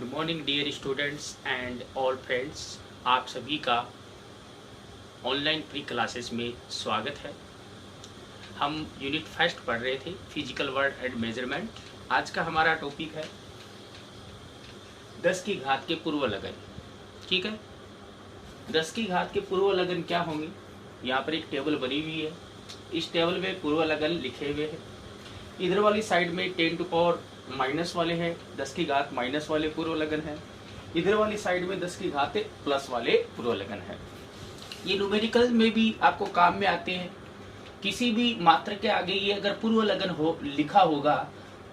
Good morning dear students and all friends. आप सभी का ऑनलाइन प्री क्लासेस में स्वागत है। हम यूनिट फर्स्ट पढ़ रहे थे फिजिकल वर्ड एंड मेजरमेंट। आज का हमारा टॉपिक है 10 की घात के पूर्व लगन। ठीक है, 10 की घात के पूर्व लगन क्या होंगे। यहाँ पर एक टेबल बनी हुई है। इस टेबल में पूर्व लगन लिखे हुए हैं। इधर वाली साइड में 10 टू पावर माइनस वाले हैं, 10 की घात माइनस वाले पूर्व लगन है। इधर वाली साइड में 10 की घात प्लस वाले पूर्व लगन है। ये न्यूमेरिकल में भी आपको काम में आते हैं। किसी भी मात्रा के आगे ये अगर पूर्व लगन हो लिखा होगा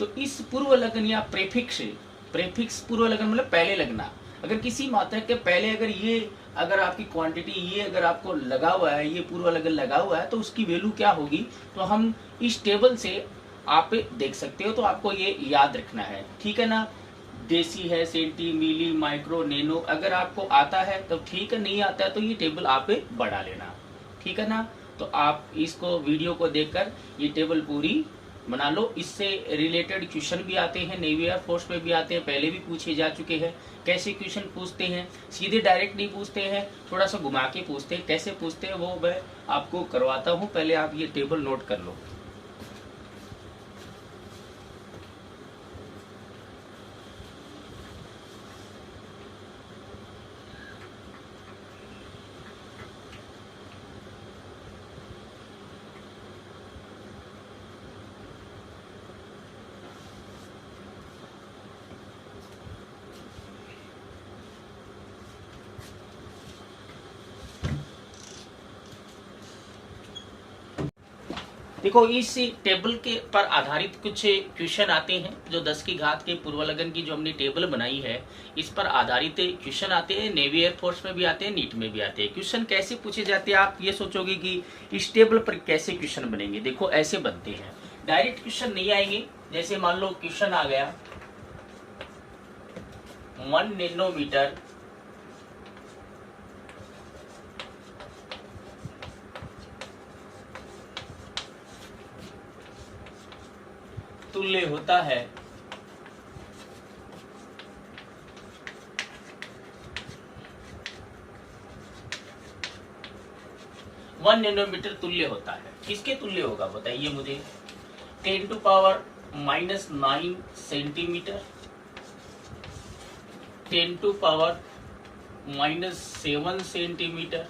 तो इस पूर्व लगन या प्रेफिक्स पूर्व लगन मतलब पहले लगना। अगर किसी मात्रा के पहले अगर आपकी क्वांटिटी ये अगर आपको लगा हुआ है, ये पूर्व लगन लगा हुआ है, तो उसकी वैल्यू क्या होगी तो हम इस टेबल से आप देख सकते हो। तो आपको ये याद रखना है, ठीक है ना। देसी है, सेंटी, मिली, माइक्रो, नैनो। अगर आपको आता है तो ठीक है, नहीं आता है तो ये टेबल आप बढ़ा लेना, ठीक है ना। तो आप इसको वीडियो को देखकर ये टेबल पूरी बना लो। इससे रिलेटेड क्वेश्चन भी आते हैं, नेवी एयर फोर्स में भी आते हैं, पहले भी पूछे जा चुके हैं। कैसे क्वेश्चन पूछते हैं, सीधे डायरेक्ट नहीं पूछते हैं, थोड़ा सा घुमा के पूछते हैं। कैसे पूछते हैं वो मैं आपको करवाता हूँ, पहले आप ये टेबल नोट कर लो। देखो, इस टेबल के पर आधारित कुछ क्वेश्चन आते हैं जो 10 की घात के पूर्व लगन की जो हमने टेबल बनाई है इस पर आधारित क्वेश्चन आते हैं। नेवी एयर फोर्स में भी आते हैं, नीट में भी आते हैं। क्वेश्चन कैसे पूछे जाते हैं, आप ये सोचोगे कि इस टेबल पर कैसे क्वेश्चन बनेंगे। देखो, ऐसे बनते हैं, डायरेक्ट क्वेश्चन नहीं आएंगे। जैसे मान लो क्वेश्चन आ गया 1 नैनोमीटर तुल्य होता है 1 नैनोमीटर तुल्य होता है। किसके तुल्य होगा बताइए मुझे। 10 to power minus 9 centimetre, 10 to power minus 7 centimetre,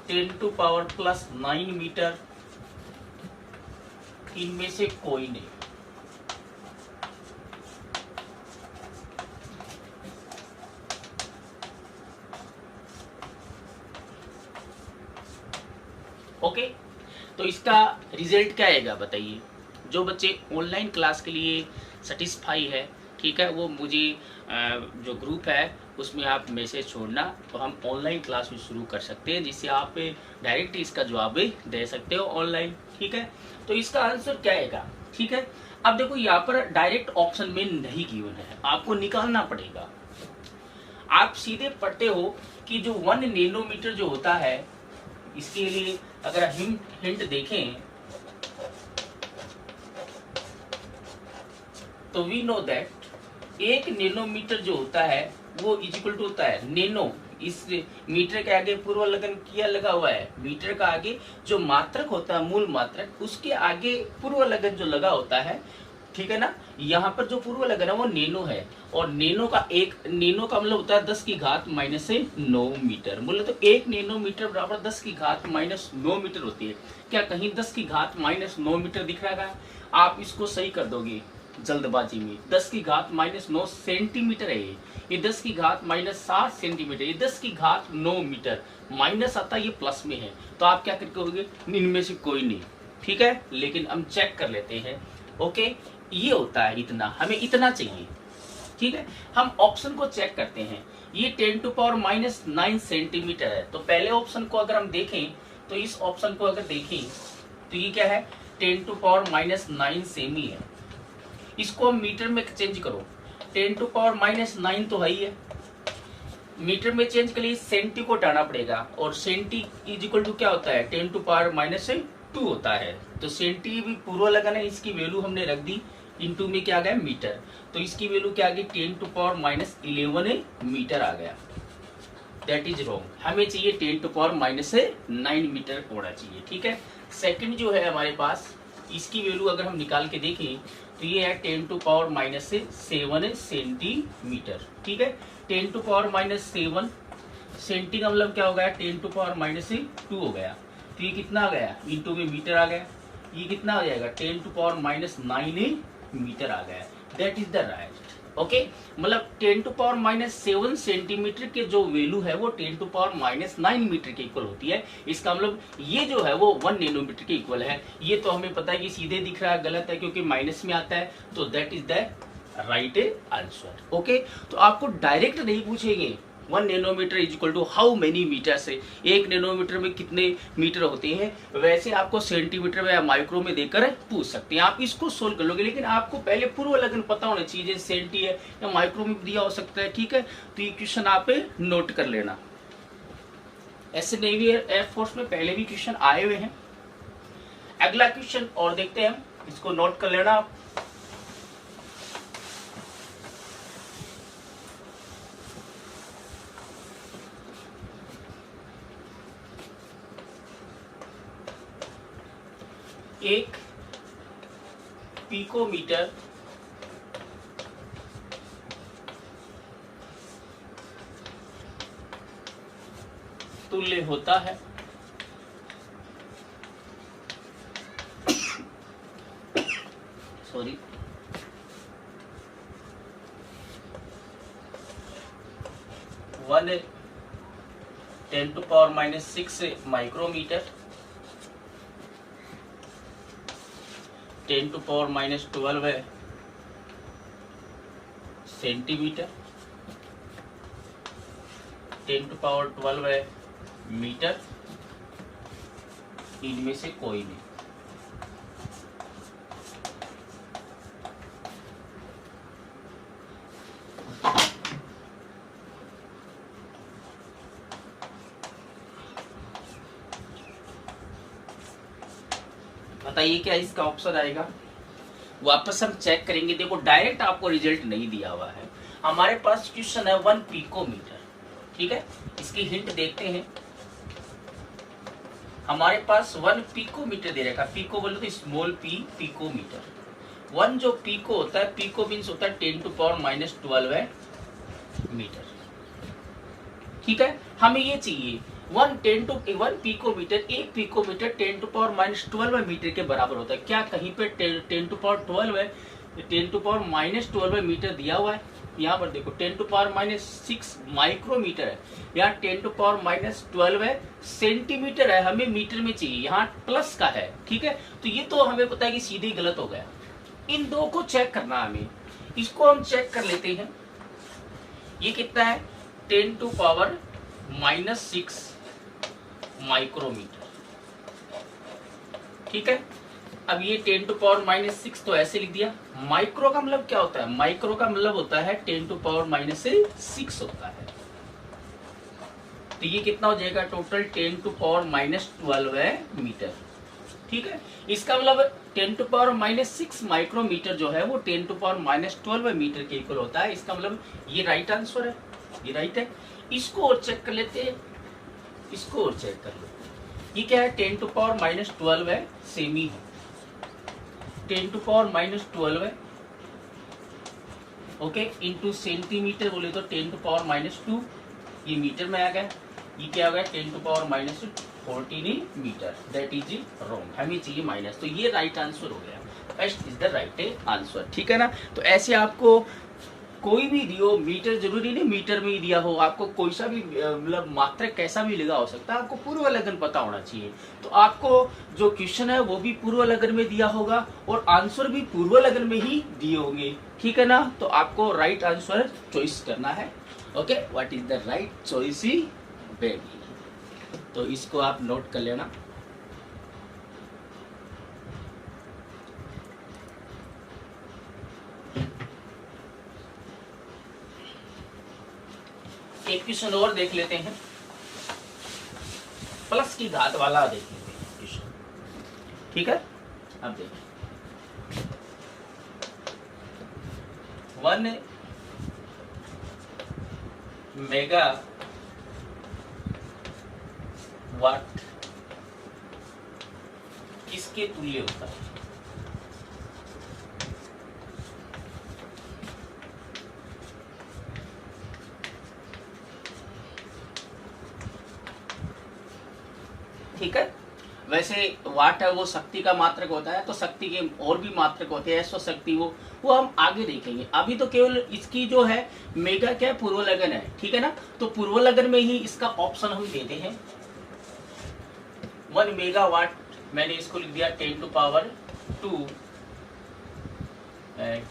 10 to power plus 9 metre, इनमें से कोई नहीं। ओके, तो इसका रिजल्ट क्या आएगा बताइए। जो बच्चे ऑनलाइन क्लास के लिए सेटिस्फाई है, ठीक है, वो मुझे जो ग्रुप है उसमें आप मैसेज छोड़ना, तो हम ऑनलाइन क्लास भी शुरू कर सकते हैं, जिससे आप डायरेक्ट इसका जवाब दे सकते हो ऑनलाइन। ठीक है, तो इसका आंसर क्या आएगा। ठीक है, अब देखो यहाँ पर डायरेक्ट ऑप्शन में नहीं गिवन है, आपको निकालना पड़ेगा। आप सीधे पढ़ते हो कि जो 1 नैनोमीटर जो होता है, इसके लिए अगर हिंट देखें तो वी नो दैट 1 नैनोमीटर जो होता है वो इक्वल टू होता है नैनो। इस मीटर के आगे पूर्व लगन किया लगा हुआ है। मीटर का आगे जो मात्रक होता है, मूल मात्रक, उसके आगे पूर्व लगन जो लगा होता है, ठीक है ना। यहाँ पर जो पूर्व लगन है वो नैनो है, और नैनो का मतलब होता है 10 की घात माइनस से 9 मीटर। बोले तो 1 नैनोमीटर बराबर 10 की घात माइनस 9 मीटर होती है। क्या कहीं 10 की घात माइनस 9 मीटर दिख रहा है? आप इसको सही कर दोगे जल्दबाजी में। 10 की घात माइनस 9 सेंटीमीटर है ये 10 की घात माइनस 7 सेंटीमीटर, ये 10 की घात 9 मीटर। माइनस आता है, ये प्लस में है, तो आप क्या करके होगे, इनमें से कोई नहीं। ठीक है, लेकिन हम चेक कर लेते हैं। ओके, ये होता है इतना, हमें इतना चाहिए। ठीक है, हम ऑप्शन को चेक करते हैं। ये 10 टू पावर माइनस 9 सेंटीमीटर है, तो पहले ऑप्शन को अगर हम देखें तो इस ऑप्शन को अगर देखें तो ये क्या है, 10 टू पावर माइनस 9 सेमी है। इसको हम मीटर में चेंज करो, 10 टू पावर माइनस 9 तो है ही है। मीटर में चेंज के लिए सेंटी को हटाना पड़ेगा, और सेंटी इज इक्वल टू क्या होता है, 10 टू पावर माइनस 2 होता है। तो सेंटी भी पूर्व लगन है, इसकी वैल्यू हमने रख दी इनटू में क्या आ गया मीटर, तो इसकी वैल्यू क्या आ गई 10⁻11 मीटर आ गया। दैट इज रॉन्ग, हमें चाहिए 10⁻9 मीटर होना चाहिए। ठीक है, सेकंड जो है हमारे पास, इसकी वैल्यू अगर हम निकाल के देखें तो ये है 10⁻7 सेंटीमीटर। ठीक है, 10⁻7 सेंटी का मतलब क्या हो गया 10⁻2 हो गया, तो ये कितना आ गया इंटू में मीटर आ गया, ये कितना हो जाएगा 10⁻9 मीटर आ गया। That is the right. Okay, मतलब 10⁻7 सेंटीमीटर के जो वैल्यू है वो 10⁻9 मीटर के इक्वल होती है। इसका मतलब ये जो है वो 1 नैनोमीटर के इक्वल है। ये तो हमें पता है कि सीधे दिख रहा है, गलत है क्योंकि माइनस में आता है, तो that is the right answer. Okay, तो आपको डायरेक्ट नहीं पूछेंगे 1 nanometre is equal to how many metre से, 1 नैनोमीटर में कितने मीटर होते हैं, वैसे आपको सेंटीमीटर में या माइक्रो में देकर पूछ सकते हैं। आप इसको सोल्व कर लोगे, लेकिन आपको पहले पूर्व लगन पता होना चाहिए, जैसे सेंटी है या माइक्रो में दिया हो सकता है। ठीक है, तो ये क्वेश्चन आप नोट कर लेना। ऐसे नेवी एयरफोर्स में पहले भी क्वेश्चन आए हुए हैं। अगला क्वेश्चन और देखते हैं, इसको नोट कर लेना आप। एक पिकोमीटर तुल्य होता है सॉरी 10⁻6 माइक्रोमीटर, 10⁻12 सेंटीमीटर, 10⁻12 मीटर, इनमें से कोई नहीं। बताइए क्या इसका ऑप्शन आएगा। वापस हम चेक करेंगे। देखो डायरेक्ट आपको रिजल्ट नहीं दिया हुआ है, हमारे पास क्वेश्चन है 1 पिकोमीटर। ठीक है, इसकी हिंट देखते हैं। हमारे पास 1 पिकोमीटर दे रखा, पिको बोलो तो स्मॉल पी, पिकोमीटर। 1 जो पिको होता है, पिको मीन्स होता है 10⁻12 मीटर। ठीक है, हमें ये चाहिए 1 पिकोमीटर, एक पिकोमीटर 10⁻12 मीटर के बराबर होता है। क्या कहीं पे 10⁻12 मीटर दिया हुआ है? यहाँ पर देखो 10⁻6 माइक्रोमीटर है, यहाँ 10⁻12 सेंटीमीटर है, हमें मीटर में चाहिए, यहाँ प्लस का है। ठीक है, तो ये तो हमें पता है कि सीधे गलत हो गया। इन दो को चेक करना हमें, इसको हम चेक कर लेते हैं। ये कितना है 10⁻6 माइक्रोमीटर। ठीक है, अब ये 10⁻6 तो ऐसे लिख दिया। माइक्रो का मतलब क्या होता है? माइक्रो का मतलब होता है 10⁻6 होता है। तो ये कितना हो जाएगा टोटल 10⁻12 मीटर। ठीक है, इसका मतलब 10⁻6 माइक्रोमीटर जो है वो 10⁻12 मीटर के इक्वल होता है। इसका मतलब ये राइट आंसर है, ये राइट है। इसको और चेक कर लेते हैं, इसको और चेक कर लो। ये क्या है 10⁻12 है, सेमी है। 10⁻12 ओके इंटू सेंटीमीटर बोले तो 10⁻2, ये मीटर में आ गया। ये क्या हो गया 10⁻14 मीटर। दैट इज रॉन्ग, हमें चाहिए माइनस, तो ये राइट आंसर हो गया। First is the right answer. ठीक है ना, तो ऐसे आपको कोई भी दियो, मीटर जरूरी नहीं मीटर में ही दिया हो, आपको कोई सा भी मतलब मात्रक कैसा भी लगा हो सकता है, आपको पूर्व लगन पता होना चाहिए। तो आपको जो क्वेश्चन है वो भी पूर्व लगन में दिया होगा और आंसर भी पूर्व लगन में ही दिए होंगे। ठीक है ना, तो आपको राइट आंसर चॉइस करना है। Okay, what is the right choice baby, तो इसको आप नोट कर लेना। एक क्वेश्चन और देख लेते हैं, प्लस की घात वाला देख लेते हैं क्वेश्चन। ठीक है, अब देखिए 1 मेगा वाट किसके तुल्य होता है? ठीक है। वैसे वाट है वो शक्ति का मात्रक होता है, तो शक्ति के और भी मात्रक होते हैं, स्व शक्ति वो हम आगे देखेंगे। अभी तो केवल इसकी जो है मेगा क्या है, पूर्वलगन है, ठीक है ना। तो पूर्वलगन में ही इसका ऑप्शन हम देते हैं। 1 मेगावाट मैंने इसको लिख दिया 10⁻²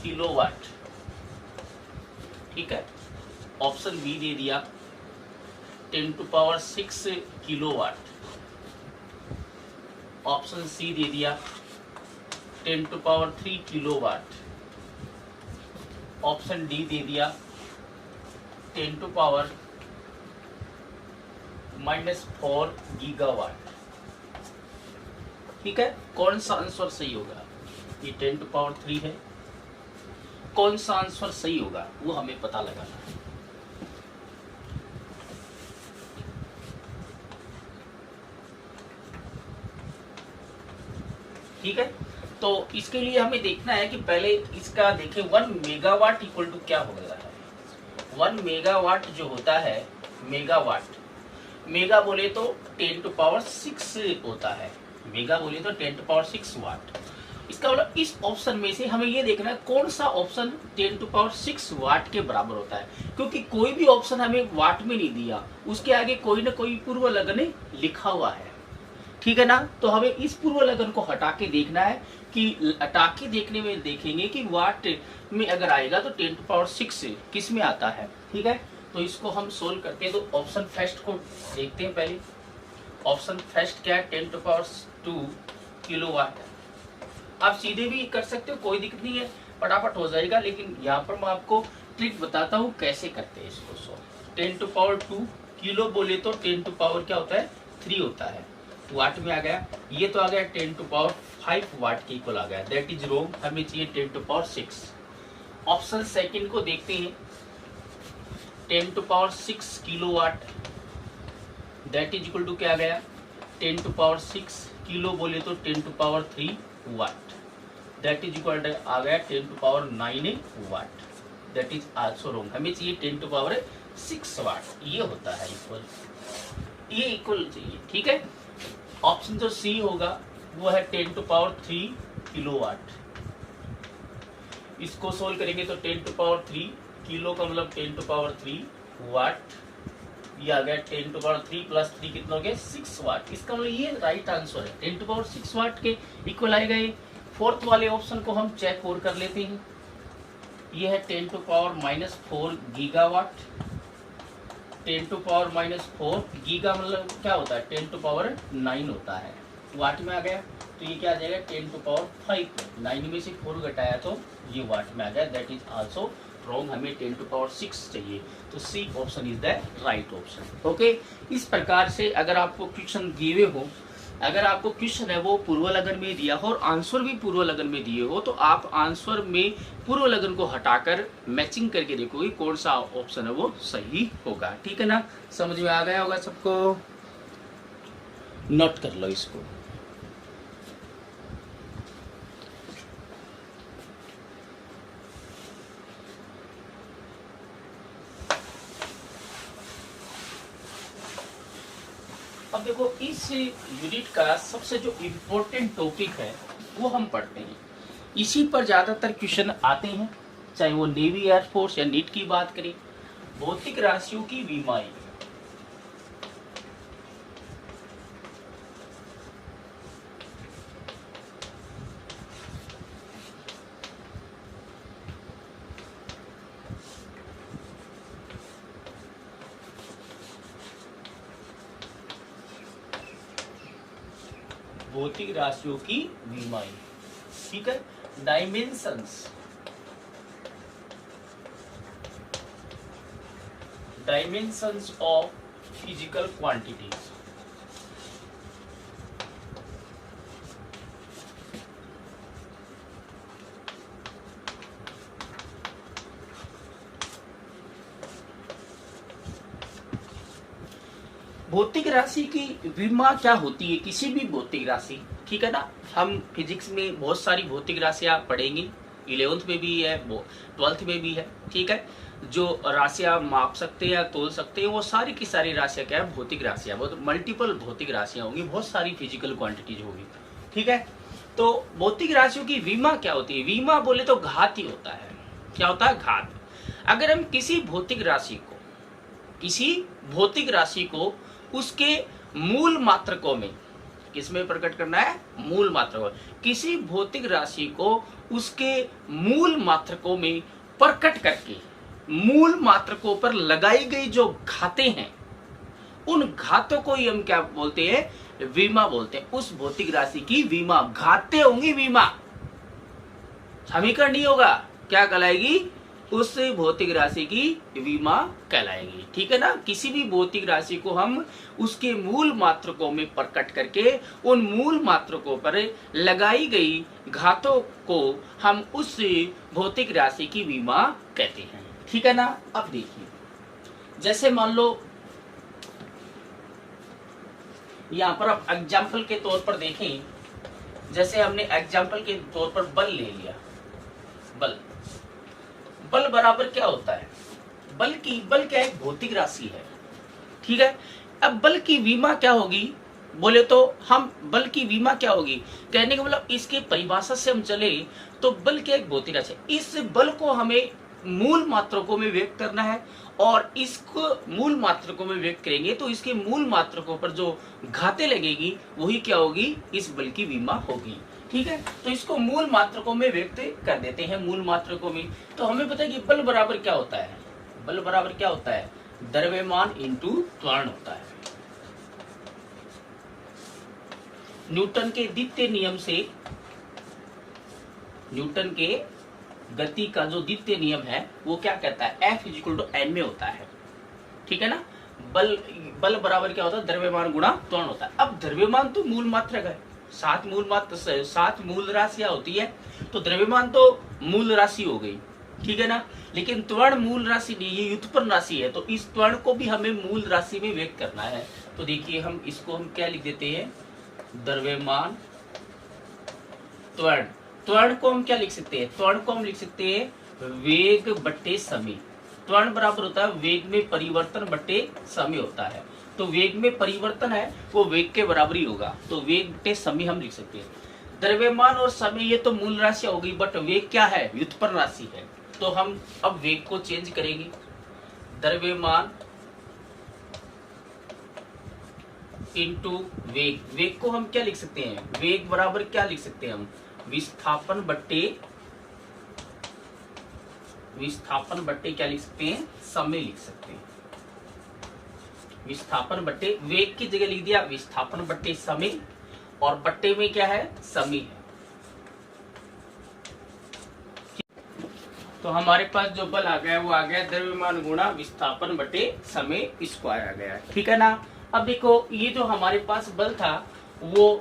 किलोवाट, ठीक है। ऑप्शन बी दे दिया 10⁻6 किलोवाट। ऑप्शन सी दे दिया 10⁻³ किलोवाट। ऑप्शन डी दे दिया 10⁻⁻4 गीगावाट। ठीक है, कौन सा आंसर सही होगा? ये 10⁻³ है, कौन सा आंसर सही होगा वो हमें पता लगाना है। ठीक है, तो इसके लिए हमें देखना है कि पहले इसका देखें 1 मेगावाट इक्वल टू क्या हो गया है। 1 मेगावाट जो होता है, मेगावाट, मेगा बोले तो 10⁻6 होता है, मेगा बोले तो 10⁻6 वाट। इसका मतलब इस ऑप्शन में से हमें ये देखना है कौन सा ऑप्शन 10⁻6 वाट के बराबर होता है, क्योंकि कोई भी ऑप्शन हमें वाट में नहीं दिया, उसके आगे कोई ना कोई पूर्वलग्न लिखा हुआ है, ठीक है ना। तो हमें इस पूर्वलग्न को हटा के देखना है कि हटा के देखने में देखेंगे कि वाट में अगर आएगा तो 10⁻6 किस में आता है, ठीक है। तो इसको हम सोल्व करते हैं। तो ऑप्शन फर्स्ट को देखते हैं पहले। ऑप्शन फर्स्ट क्या है? 10⁻² किलोवाट। आप सीधे भी कर सकते हो, कोई दिक्कत नहीं है, फटाफट हो जाएगा। लेकिन यहाँ पर मैं आपको ट्रिक बताता हूँ कैसे करते हैं इसको सोल्व। 10⁻² किलो बोले तो 10⁻ क्या होता है? 3 होता है, वाट में आ गया। ये तो आ गया 10⁻5 वाट के इक्वल आ गया, दैट इज रॉन्ग, हमें चाहिए 10⁻6। ऑप्शन सेकंड को देखते हैं, 10⁻6 kilowatt, that is equal to क्या आ गया? 10⁻6 किलो बोले तो 10⁻3 वाट, दैट इज इक्वल आ गया 10⁻9 watt, that is also wrong, हमें चाहिए 10⁻6 वाट। ये होता है इक्वल, ये इक्वल चाहिए, ठीक है। ऑप्शन जो सी होगा वो है 10⁻3 किलोवाट। इसको सोल्व करेंगे तो 10⁻3 किलो का मतलब 10⁻3 वाट, ये आ गया 10⁻3 प्लस 3 कितना हो गया? 6 वाट। इसका मतलब ये राइट आंसर है, 10⁻6 वाट के इक्वल आएगा ये। फोर्थ वाले ऑप्शन को हम चेक और कर लेते हैं। ये है 10⁻⁻4 गीगावाट। 10⁻⁻4 गीगा मतलब क्या होता है? 10⁻9 होता है, वाट में आ गया। तो ये क्या आ जाएगा? 10⁻5, 9 में से 4 घटाया तो ये वाट में आ गया, दैट इज आल्सो रॉन्ग, हमें 10⁻6 चाहिए। तो C option is the right option. Okay, इस प्रकार से अगर आपको क्वेश्चन दिए हुए हो, अगर आपको क्वेश्चन है वो पूर्वलग्न में दिया हो और आंसर भी पूर्वलग्न में दिए हो, तो आप आंसर में पूर्वलग्न को हटाकर मैचिंग करके देखोगे कौन सा ऑप्शन है वो सही होगा, ठीक है ना। समझ में आ गया होगा सबको? नोट कर लो इसको। अब देखो, इस यूनिट का सबसे जो इम्पोर्टेंट टॉपिक है वो हम पढ़ते हैं, इसी पर ज़्यादातर क्वेश्चन आते हैं, चाहे वो नेवी, एयरफोर्स या नीट की बात करें। भौतिक राशियों की विमाएं। भौतिक राशियों की विमाएं, ठीक है। Dimensions of physical quantities. भौतिक राशि की विमा क्या होती है, किसी भी भौतिक राशि, ठीक है ना। हम फिजिक्स में बहुत सारी भौतिक राशियां पढ़ेंगे, 11th में भी है, 12th में भी है, ठीक है। जो राशियां माप सकते हैं या तोल सकते हैं वो सारी की सारी राशियां क्या है, भौतिक राशियां, बहुत मल्टीपल भौतिक राशियां होंगी, बहुत सारी फिजिकल क्वांटिटीज होगी, ठीक है। तो भौतिक राशियों की विमा क्या होती है, विमा बोले तो घात ही होता है। क्या होता है, घात। अगर हम किसी भौतिक राशि को उसके मूल मात्रकों में, किसमें प्रकट करना है, मूल मात्रकों, किसी भौतिक राशि को उसके मूल मात्रकों में प्रकट करके मूल मात्रकों पर लगाई गई जो घातें हैं, उन घातों को ही हम क्या बोलते हैं, विमा बोलते हैं। उस भौतिक राशि की विमा, घातें होंगी, विमा, समीकरण नहीं होगा, क्या कहलाएगी, उस भौतिक राशि की विमा कहलाएगी, ठीक है ना। किसी भी भौतिक राशि को हम उसके मूल मात्रकों में प्रकट करके उन मूल मात्रकों पर लगाई गई घातों को हम उस भौतिक राशि की विमा कहते हैं, ठीक है ना। अब देखिए, जैसे मान लो यहां पर आप एग्जाम्पल के तौर पर देखें, जैसे हमने एग्जाम्पल के तौर पर बल ले लिया। बल बराबर क्या होता है, बल क्या एक भौतिक राशि है, ठीक है। अब बल की विमा क्या होगी बोले तो, हम बल की विमा क्या होगी, कहने का मतलब इसके परिभाषा से हम चले तो बल क्या एक भौतिक राशि है। इस बल को हमें मूल मात्रकों में व्यक्त करना है, और इसको मूल मात्रकों में व्यक्त करेंगे तो इसके मूल मात्रकों पर जो घातें लगेगी वही क्या होगी, इस बल की विमा होगी, ठीक है। तो इसको मूल मात्रकों में व्यक्त कर देते हैं, मूल मात्रकों में। तो हमें पता है कि बल बराबर क्या होता है, बल बराबर क्या होता है, द्रव्यमान इंटू त्वरण होता है। न्यूटन के द्वितीय नियम से, न्यूटन के गति का जो द्वितीय नियम है वो क्या कहता है, F = n में होता है, ठीक है ना। बल बराबर क्या होता है, द्रव्यमान गुणा त्वरण होता है। अब द्रव्यमान तो मूल मात्रक है, 7 मूल राशियां होती है, तो द्रव्यमान तो मूल राशि हो गई, ठीक है ना। लेकिन त्वरण मूल राशि नहीं, ये व्युत्पन्न राशि है, तो इस त्वरण को भी हमें मूल राशि में व्यक्त करना है। तो देखिए हम इसको हम क्या लिख देते हैं, द्रव्यमान त्वरण। त्वरण को हम क्या लिख सकते हैं, त्वरण को हम लिख सकते हैं वेग बट्टे समय। त्वरण बराबर होता है वेग में परिवर्तन बट्टे समय होता है। तो वेग में परिवर्तन है वो वेग के बराबर ही होगा, तो वेग बट्टे समय हम लिख सकते हैं। द्रव्यमान और समय ये तो मूल राशि होगी, बट वेग क्या है, व्युत्पन्न राशि है। तो हम अब वेग को चेंज करेंगे, द्रव्यमान इंटू वेग। वेग को हम क्या लिख सकते हैं, वेग बराबर क्या लिख सकते हैं हम, विस्थापन बट्टे क्या लिख सकते हैं, समय लिख सकते हैं। विस्थापन बट्टे वेग की जगह लिख दिया विस्थापन बट्टे समय, और बट्टे में क्या है, समय है। तो हमारे पास जो बल आ गया वो आ गया द्रव्यमान गुणा विस्थापन बट्टे समय स्क्वायर आ गया, ठीक है ना। अब देखो ये जो हमारे पास बल था वो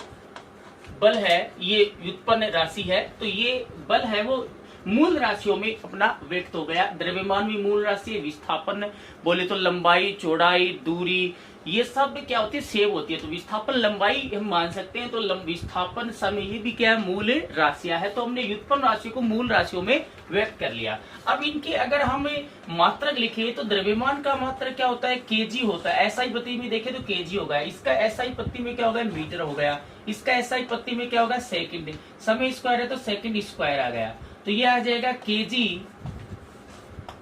बल है, ये व्युत्पन्न राशि है, तो ये बल है वो मूल राशियों में अपना व्यक्त हो गया। द्रव्यमान भी मूल राशि है, विस्थापन बोले तो लंबाई, चौड़ाई, दूरी, ये सब क्या होती है, सेव होती है। तो विस्थापन लंबाई हम मान सकते हैं, तो विस्थापन समय ये भी क्या है, मूल राशियां है। तो हमने व्युत्पन्न राशि को मूल राशियों में व्यक्त कर लिया। अब इनके अगर हम मात्रक लिखे तो द्रव्यमान का मात्रक क्या होता है, केजी होता है। एसआई पत्ती में देखे तो केजी होगा, इसका एसआई पत्ती में क्या होगा, मीटर हो गया, इसका एसआई पत्ती में क्या होगा, सेकंड। समय स्क्वायर है तो सेकंड स्क्वायर आ गया, तो ये आ जाएगा केजी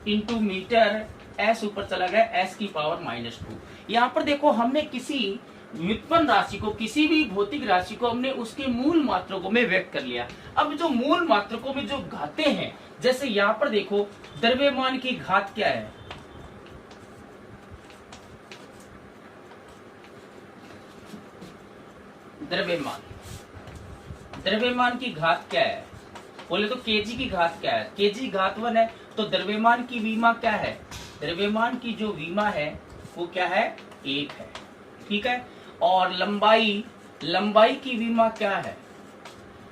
इंटू मीटर, एस ऊपर चला गया, एस की पावर -2। यहाँ पर देखो हमने किसी व्युत्पन्न राशि को, किसी भी भौतिक राशि को हमने उसके मूल मात्रकों में व्यक्त कर लिया। अब जो मूल मात्रकों में जो घातें हैं, जैसे यहाँ पर देखो द्रव्यमान की घात क्या है, द्रव्यमान की घात क्या है बोले तो केजी की घात क्या है, केजी घात 1 है। तो द्रव्यमान की विमा क्या है, द्रव्यमान की जो विमा है वो क्या है, 1 है, ठीक है। और लंबाई की विमा क्या है,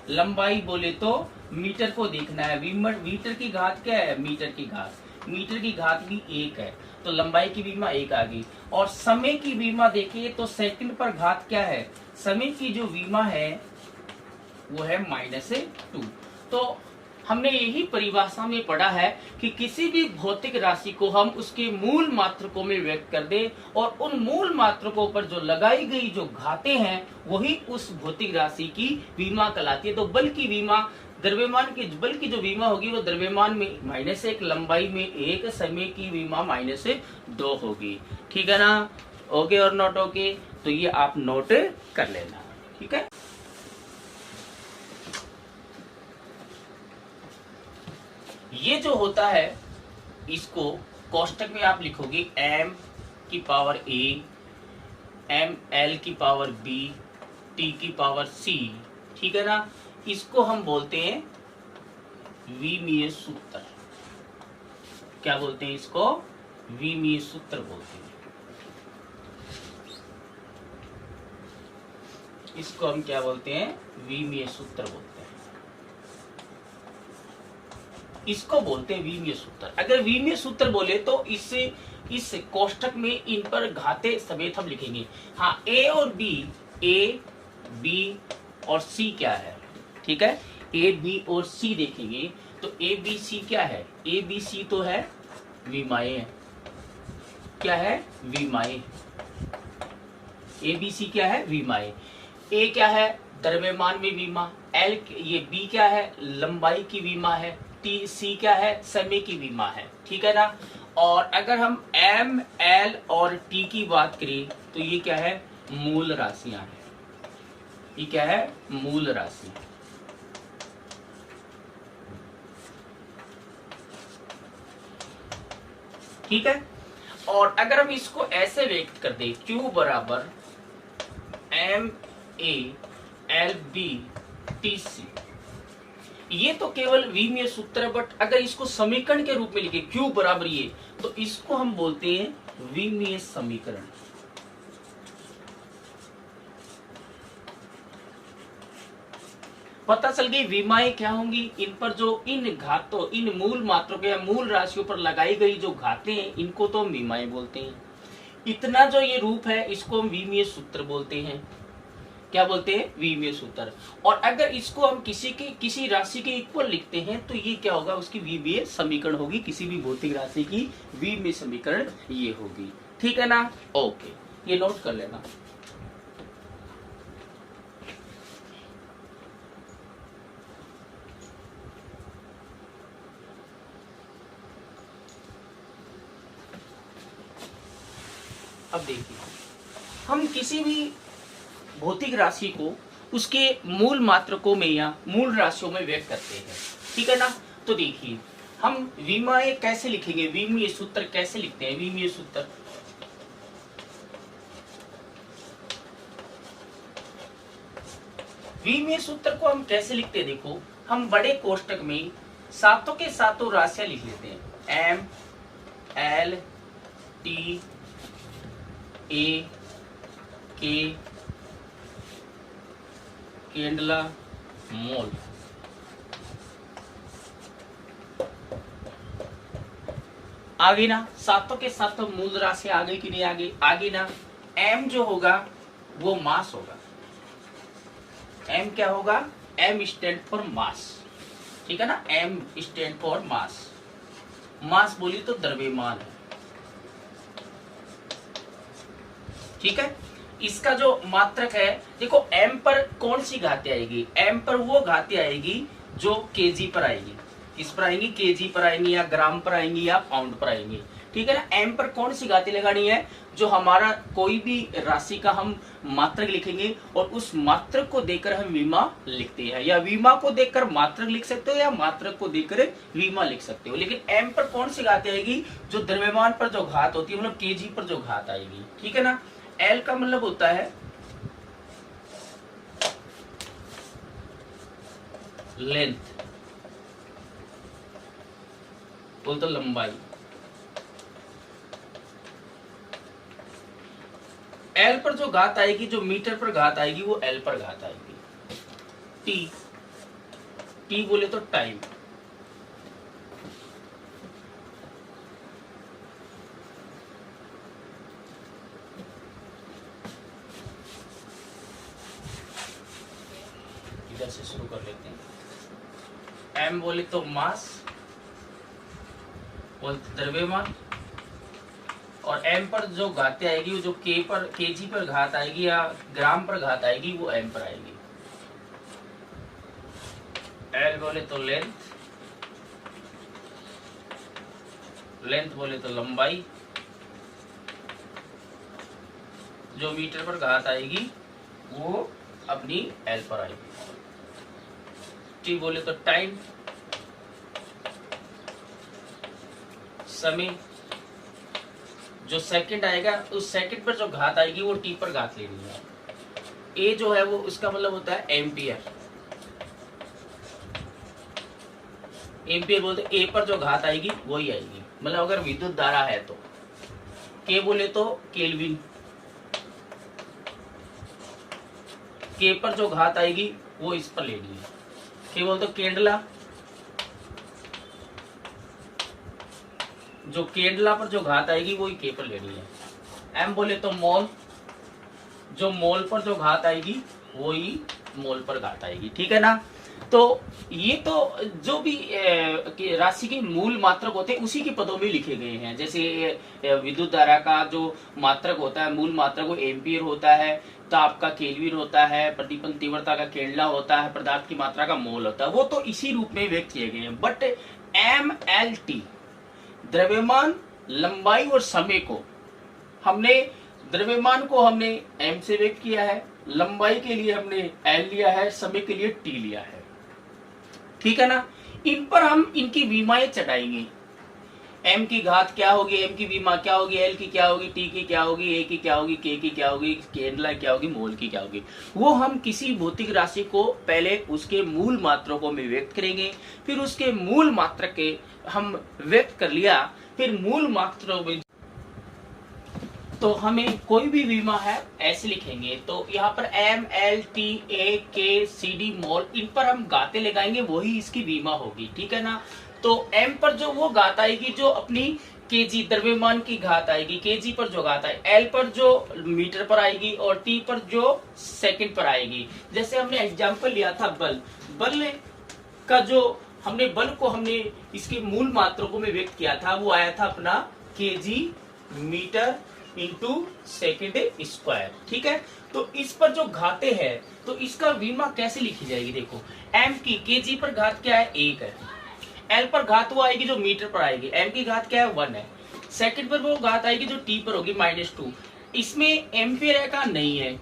लंबाई बोले तो मीटर को देखना है, मीटर की घात क्या है, मीटर की घात। मीटर की घात भी 1 है, तो लंबाई की विमा 1 आ गई। और समय की विमा देखिए तो सेकंड पर घात क्या है, समय की जो विमा है वो है -2। तो हमने यही परिभाषा में पढ़ा है कि किसी भी भौतिक राशि को हम उसके मूल मात्रकों में व्यक्त कर दे और उन मूल मात्रकों पर जो लगाई गई जो घातें हैं वही उस भौतिक राशि की विमा कहलाती है। तो बल की विमा द्रव्यमान की बल की जो विमा होगी वो द्रव्यमान में -1, लंबाई में 1, समय की विमा -2 होगी। ठीक है ना? ओके और नॉट ओके? तो ये आप नोट कर लेना। ठीक है, ये जो होता है इसको कोष्टक में आप लिखोगे m की पावर a, m l की पावर b, t की पावर c। ठीक है ना? इसको हम बोलते हैं विमीय सूत्र। क्या बोलते हैं इसको? विमीय सूत्र बोलते हैं। इसको हम क्या बोलते हैं? विमीय सूत्र बोलते हैं। इसको बोलते हैं विमीय सूत्र। अगर विमीय सूत्र बोले तो इससे इस कोष्टक में इन पर घाते समेत हम लिखेंगे। हाँ, ए और बी, ए बी और सी क्या है? ठीक है, ए बी और सी देखेंगे तो ए बी सी क्या है? ए बी सी तो है विमाएं। क्या है? विमाएं। ए बी सी क्या है? विमाएं। ए क्या है? द्रव्यमान में विमा। एल ये बी क्या है? लंबाई की विमा है। टी सी क्या है? समय की विमा है। ठीक है ना? और अगर हम एम एल और टी की बात करें तो ये क्या है? मूल राशियां हैं। ये क्या है? मूल राशि। ठीक है, और अगर हम इसको ऐसे व्यक्त कर दे Q बराबर M A L B T C, ये तो केवल विमीय सूत्र है, बट अगर इसको समीकरण के रूप में लिखे Q बराबर ये, तो इसको हम बोलते हैं विमीय समीकरण। पता चल गई विमाएं क्या होंगी? इन पर जो इन घातों, इन मूल मात्रों के या मूल राशियों पर लगाई गई जो घातें हैं इनको तो हम विमाएं बोलते हैं। इतना जो ये रूप है इसको हम विमीय सूत्र बोलते हैं। क्या बोलते हैं? विमीय सूत्र। और अगर इसको हम किसी राशि के इक्वल लिखते हैं तो ये क्या होगा? उसकी विमीय समीकरण होगी। किसी भी भौतिक राशि की विमीय समीकरण ये होगी। ठीक है ना? ओके, ये नोट कर लेना। अब देखिए, हम किसी भी भौतिक राशि को उसके मूल मात्रकों में या मूल राशियों में व्यक्त करते हैं। ठीक है ना? तो देखिए, हम विमाएं कैसे लिखेंगे? विमीय सूत्र कैसे लिखते हैं? विमीय सूत्र विमीय सूत्र को हम कैसे लिखते हैं? देखो, हम बड़े कोष्टक में सातों के सातों राशियां लिख लेते हैं। एम एल टी ए के केंडला मोल। आ गई ना? सातों के सातों मूल राशि आ गई कि नहीं आ गई? आ गई ना? एम जो होगा वो मास होगा। एम क्या होगा? M stand for mass. ठीक है ना? M stand for mass. Mass बोली तो द्रव्यमान है। ठीक है, इसका जो मात्रक है, देखो m पर कौन सी घातें आएगी? m पर वो घातें आएगी जो kg पर आएगी। किस पर आएंगी? kg पर आएंगी या ग्राम पर आएंगी या पाउंड पर आएंगी। ठीक है ना? m पर कौन सी घातें लगानी है? जो हमारा कोई भी राशि का हम मात्रक लिखेंगे और उस मात्रक को देकर हम विमा लिखते हैं, या विमा को देखकर मात्रक लिख सकते हो या मात्रक को देखकर विमा लिख सकते हो। लेकिन m पर कौन सी घातें आएगी? जो द्रव्यमान पर जो घात होती है, मतलब kg पर जो घात आएगी। ठीक है ना? L का मतलब होता है लेंथ, बोल तो लंबाई। L पर जो घात आएगी, जो मीटर पर घात आएगी, वो L पर घात आएगी। T बोले तो टाइम। मीटर से शुरू कर लेते हैं। एम बोले तो मास, बोलते द्रव्यमान, और एम पर जो घातें आएगी वो जो केजी पर घात आएगी या ग्राम पर घात आएगी वो एम पर आएगी। एल बोले तो लेंथ बोले तो लंबाई, जो मीटर पर घात आएगी वो अपनी एल पर आएगी। टी बोले तो टाइम, समय, जो सेकंड आएगा उस सेकंड पर जो घात आएगी वो टी पर घात लेनी है। ए जो है वो उसका मतलब होता है एम्पियर, एम्पियर बोलते ए पर जो घात आएगी वही आएगी, मतलब अगर विद्युत धारा है तो। के बोले तो केल्विन, के पर जो घात आएगी वो इस पर लेनी है। के बोले तो केंडला, जो केंडला पर जो घात आएगी वो ही के पर लेनी है। एम बोले तो मोल, जो मोल पर जो घात आएगी वो ही मोल पर घात आएगी, ठीक है ना। तो ये तो जो भी राशि के मूल मात्रक होते हैं उसी के पदों में लिखे गए हैं। जैसे विद्युत धारा का जो मात्रक होता है, मूल मात्रक वो एम्पियर होता है, ताप का केल्विन होता है, प्रतिपन्न तीव्रता का केंडला होता है, पदार्थ की मात्रा का मोल होता है, वो तो इसी रूप में व्यक्त किए गए हैं। बट एम एल टी, द्रव्यमान, लंबाई और समय को हमने, द्रव्यमान को हमने एम से व्यक्त किया है, लंबाई के लिए हमने एल लिया है, समय के लिए टी लिया है, ठीक है ना। इन पर हम इनकी विमाएं चढ़ाएंगे। एम की घात क्या होगी, एम की विमा क्या होगी, एल की क्या होगी, टी की क्या होगी, ए की क्या होगी, के की क्या होगी, केंडला क्या होगी, मोल की क्या होगी, वो हम किसी भौतिक राशि को पहले उसके मूल मात्रकों में व्यक्त करेंगे, फिर उसके मूल मात्रक के हम व्यक्त कर लिया, फिर मूल मात्रों में तो हमें कोई भी विमा है ऐसे लिखेंगे। तो यहाँ पर एम एल टी ए के सी डी मोल, इन पर हम गाते लगाएंगे, वही इसकी विमा होगी, ठीक है ना। तो एम पर जो वो घात आएगी जो अपनी केजी द्रव्यमान की घात आएगी, केजी पर जो घात आएगी, एल पर जो मीटर पर आएगी, और टी पर जो सेकंड पर आएगी। जैसे हमने एग्जांपल लिया था बल का, जो हमने बल को हमने इसके मूल मात्रकों में व्यक्त किया था, वो आया था अपना KG metre into second square, ठीक है। तो इस पर जो घाते हैं तो इसका विमा कैसे लिखी जाएगी, देखो एम की केजी पर घात क्या है, 1 है, एल पर घात वो आएगी जो मीटर पर आएगी, एम की घात क्या है, 1 है, सेकंड पर वो घात आएगी जो टी पर होगी, -2। इसमें एम्पियर है क्या, नहीं है,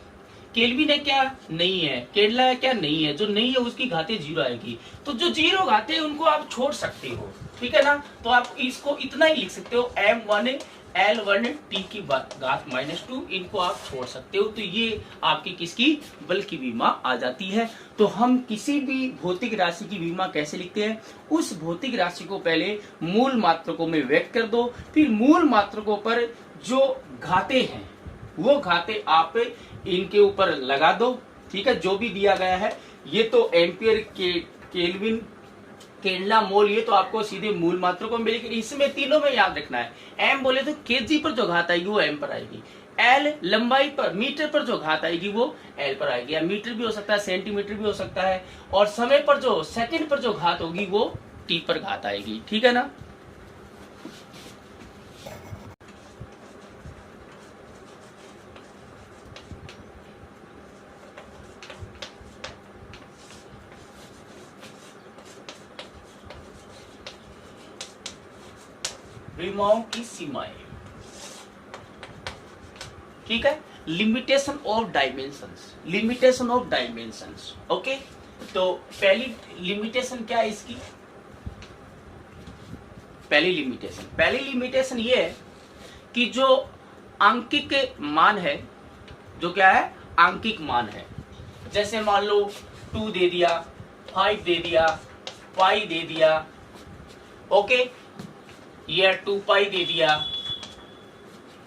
केल्विन है क्या, नहीं है, केंडला है क्या, नहीं है, जो नहीं है उसकी घातें 0 आएगी। तो जो 0 घातें उनको आप छोड़ सकते हो, ठीक है ना। तो आप इसको इतना ही लिख सकते हो, M1 L1 T की घात -2, इनको आप छोड़ सकते हो। तो ये आपकी किसकी, बल की विमा आ जाती है। तो हम किसी भी भौतिक राशि की विमा कैसे लिखते हैं, उस भौतिक राशि को पहले मूल मात्रकों में व्यक्त कर दो, फिर मूल मात्रकों पर जो घाते हैं वो घाते आप इनके ऊपर लगा दो, ठीक है, जो भी दिया गया है। ये तो एम्पियर के केल्विन केंडला मोल, ये तो आपको सीधे मूल मात्रा को मिलेगी। इसमें तीनों में याद रखना है, एम बोले तो केजी पर जो घात आएगी वो एम पर आएगी, एल लंबाई पर, मीटर पर जो घात आएगी वो एल पर आएगी, या मीटर भी हो सकता है, सेंटीमीटर भी हो सकता है, और समय पर जो सेकंड पर जो घात होगी वो टी पर घात आएगी, ठीक है ना। विमाओं की सीमाएं, ठीक है। Limitation of dimensions, limitation of dimensions, okay. तो पहली लिमिटेशन क्या है इसकी, पहली लिमिटेशन ये है कि जो आंकिक मान है, जो क्या है, आंकिक मान है, जैसे मान लो 2 दे दिया, 5 दे दिया, पाई दे दिया, ओके, ये 2 पाई दे दिया,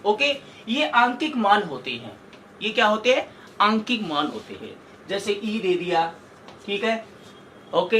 ओके। ये आंकिक मान होते हैं, ये क्या होते हैं, आंकिक मान होते हैं। जैसे ई दे दिया, ठीक है, ओके,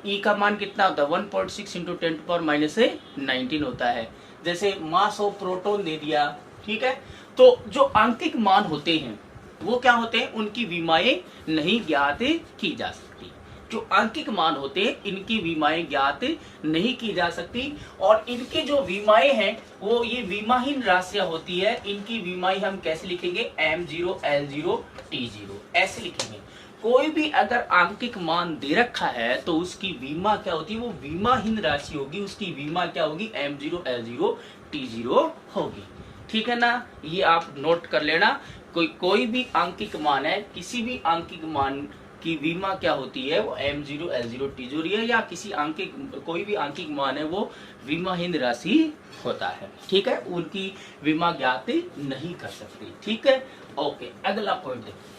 ई का मान कितना होता है, 1.6 × 10⁻19 होता है। जैसे मास ऑफ प्रोटॉन दे दिया, ठीक है। तो जो आंकिक मान होते हैं वो क्या होते हैं, उनकी विमाएं नहीं ज्ञात की जा सकती। जो आंकिक मान होते हैं इनकी विमाएं ज्ञात नहीं की जा सकती, और इनके जो विमाएं हैं वो ये विमाहीन राशियां होती है। इनकी विमाएं हम कैसे लिखेंगे, m0 l0 t0 ऐसे लिखेंगे। कोई भी अगर आंकिक मान दे रखा है तो उसकी विमा क्या होती है, वो विमाहीन राशि होगी, उसकी विमा क्या होगी, m0 l0 t0 होगी। ठीक है ना, ये आप नोट कर लेना। कोई भी आंकिक मान है, किसी भी आंकिक मान की विमा क्या होती है, वो m0 l0 t0 है, या किसी आंकिक कोई भी आंकिक मान है वो विमाहीन राशि होता है। ठीक है, उनकी विमा ज्ञात नहीं कर सकती। ठीक है, ओके, अगला पॉइंट देखो।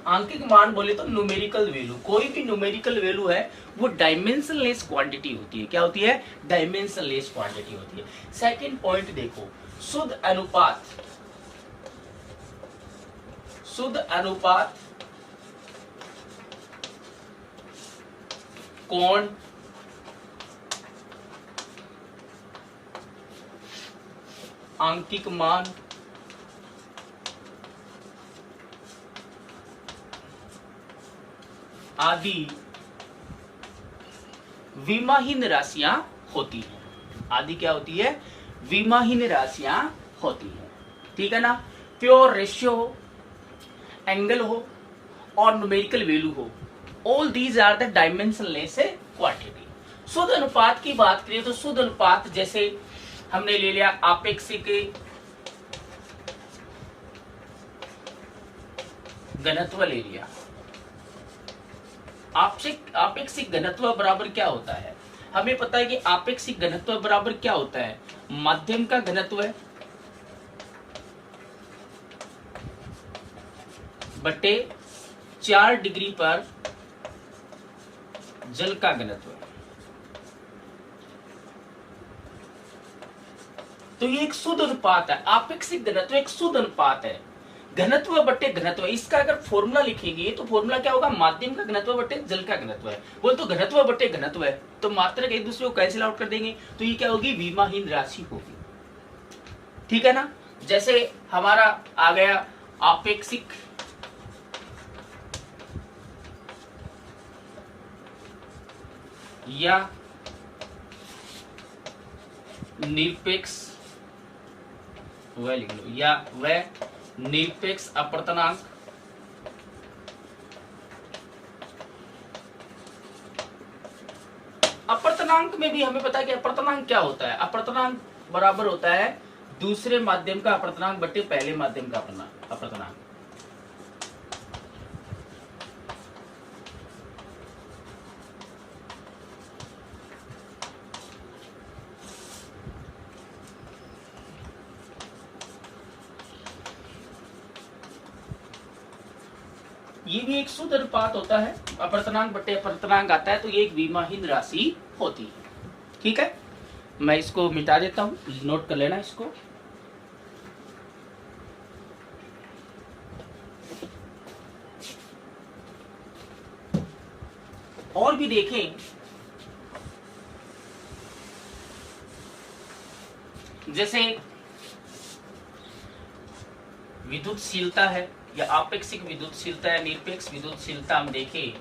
आंकिक मान बोले तो न्यूमेरिकल वैल्यू, कोई भी न्यूमेरिकल वैल्यू है वो डायमेंशनलेस क्वांटिटी होती है। क्या होती है, डायमेंशनलेस क्वांटिटी होती है। सेकंड पॉइंट देखो, शुद्ध अनुपात। शुद्ध अनुपात कोण, आंकिक मान, आदि विमाहीन राशियां होती हैं। आदि क्या होती है, विमाहीन राशियां होती हैं। ठीक है ना, प्योर रेशियो हो, एंगल हो और न्यूमेरिकल वैल्यू हो, all these are the dimensionless quantity. शुद्ध अनुपात की बात करें तो शुद्ध अनुपात जैसे हमने ले लिया आपेक्षिक घनत्व ले लिया। आपेक्षिक घनत्व बराबर क्या होता है, हमें पता है कि आपेक्षिक घनत्व बराबर क्या होता है, माध्यम का घनत्व बटे 4 डिग्री पर जल का घनत्व। तो ये एक शुद्ध अनुपात है, आपेक्षिक घनत्व एक शुद्ध अनुपात है। घनत्व बटे घनत्व, इसका अगर फॉर्मूला लिखेंगे तो फॉर्मूला क्या होगा, माध्यम का घनत्व बटे जल का घनत्व है। बोल तो घनत्व बटे घनत्व है तो मात्रक एक दूसरे को कैंसिल आउट कर देंगे, तो ये क्या होगी, विमाहीन राशि होगी। ठीक है ना, जैसे हमारा आ गया आपेक्षिक या निरपेक्ष, वह लिख लो, या वह निरपेक्ष अपर्तनांक। अपर्तनांक में भी हमें पता है कि अपर्तनांक क्या होता है, अपर्तनांक बराबर होता है दूसरे माध्यम का अपर्तनांक बटे पहले माध्यम का अपर्तनांक। ये भी एक शुद्ध अनुपात होता है, अपर्तनांक बटे अपर्तनांक आता है, तो ये एक विमाहीन राशि होती है। ठीक है, मैं इसको मिटा देता हूं, नोट कर लेना इसको। और भी देखें, जैसे विद्युतशीलता है या आपेक्षिक विद्युतशीलता या निरपेक्ष विद्युतशीलता हम देखें,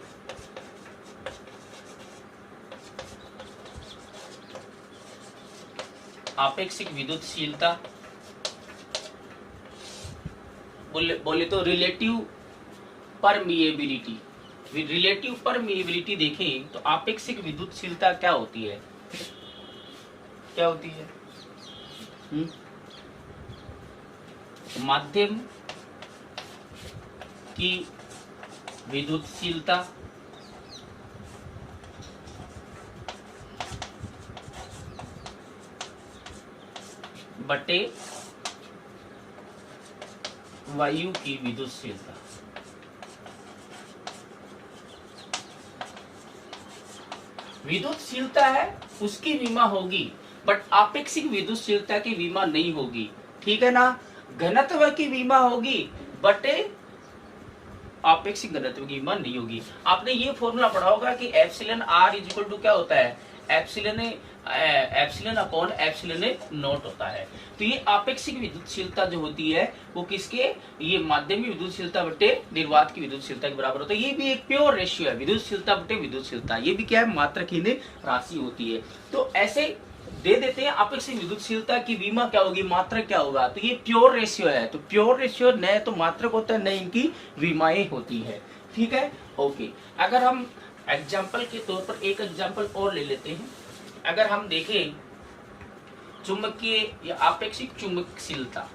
आपेक्षिक विद्युतशीलता बोले तो रिलेटिव परमिएबिलिटी। रिलेटिव परमिएबिलिटी देखें तो आपेक्षिक विद्युतशीलता क्या होती है, क्या होती है, माध्यम की विद्युतशीलता बटे वायु की विद्युतशीलता। विद्युतशीलता है उसकी विमा होगी, बट आपेक्षिक विद्युतशीलता की विमा नहीं होगी। ठीक है ना, घनत्व की विमा होगी बटे आपेक्षिक घनत्व की विमा नहीं होगी। आपने ये फॉर्मूला पढ़ा होगा कि epsilon R is equal to क्या होता है, एप्सिलॉन अपॉन एप्सिलॉन नॉट होता है। तो ये आपेक्षिक विद्युतशीलता जो होती है वो किसके, ये माध्यमिक विद्युतशीलता बटे निर्वात की विद्युतशीलता के बराबर होता है। ये भी एक प्योर रेशियो है, विद्युतशीलता बटे विद्युतशीलता, ये भी क्या है, मात्रहीन राशि होती है। तो ऐसे दे देते हैं आपेक्षिक विद्युतशीलता की विमा क्या होगी, मात्रक क्या होगा, तो ये प्योर रेशियो है। तो प्योर रेशियो न तो मात्रक होता है न इनकी विमाएं होती है। ठीक है, ओके। अगर हम एग्जाम्पल के तौर पर एक एग्जाम्पल और ले लेते हैं। अगर हम देखें चुंबकीय या आपेक्षिक चुंबकशीलता,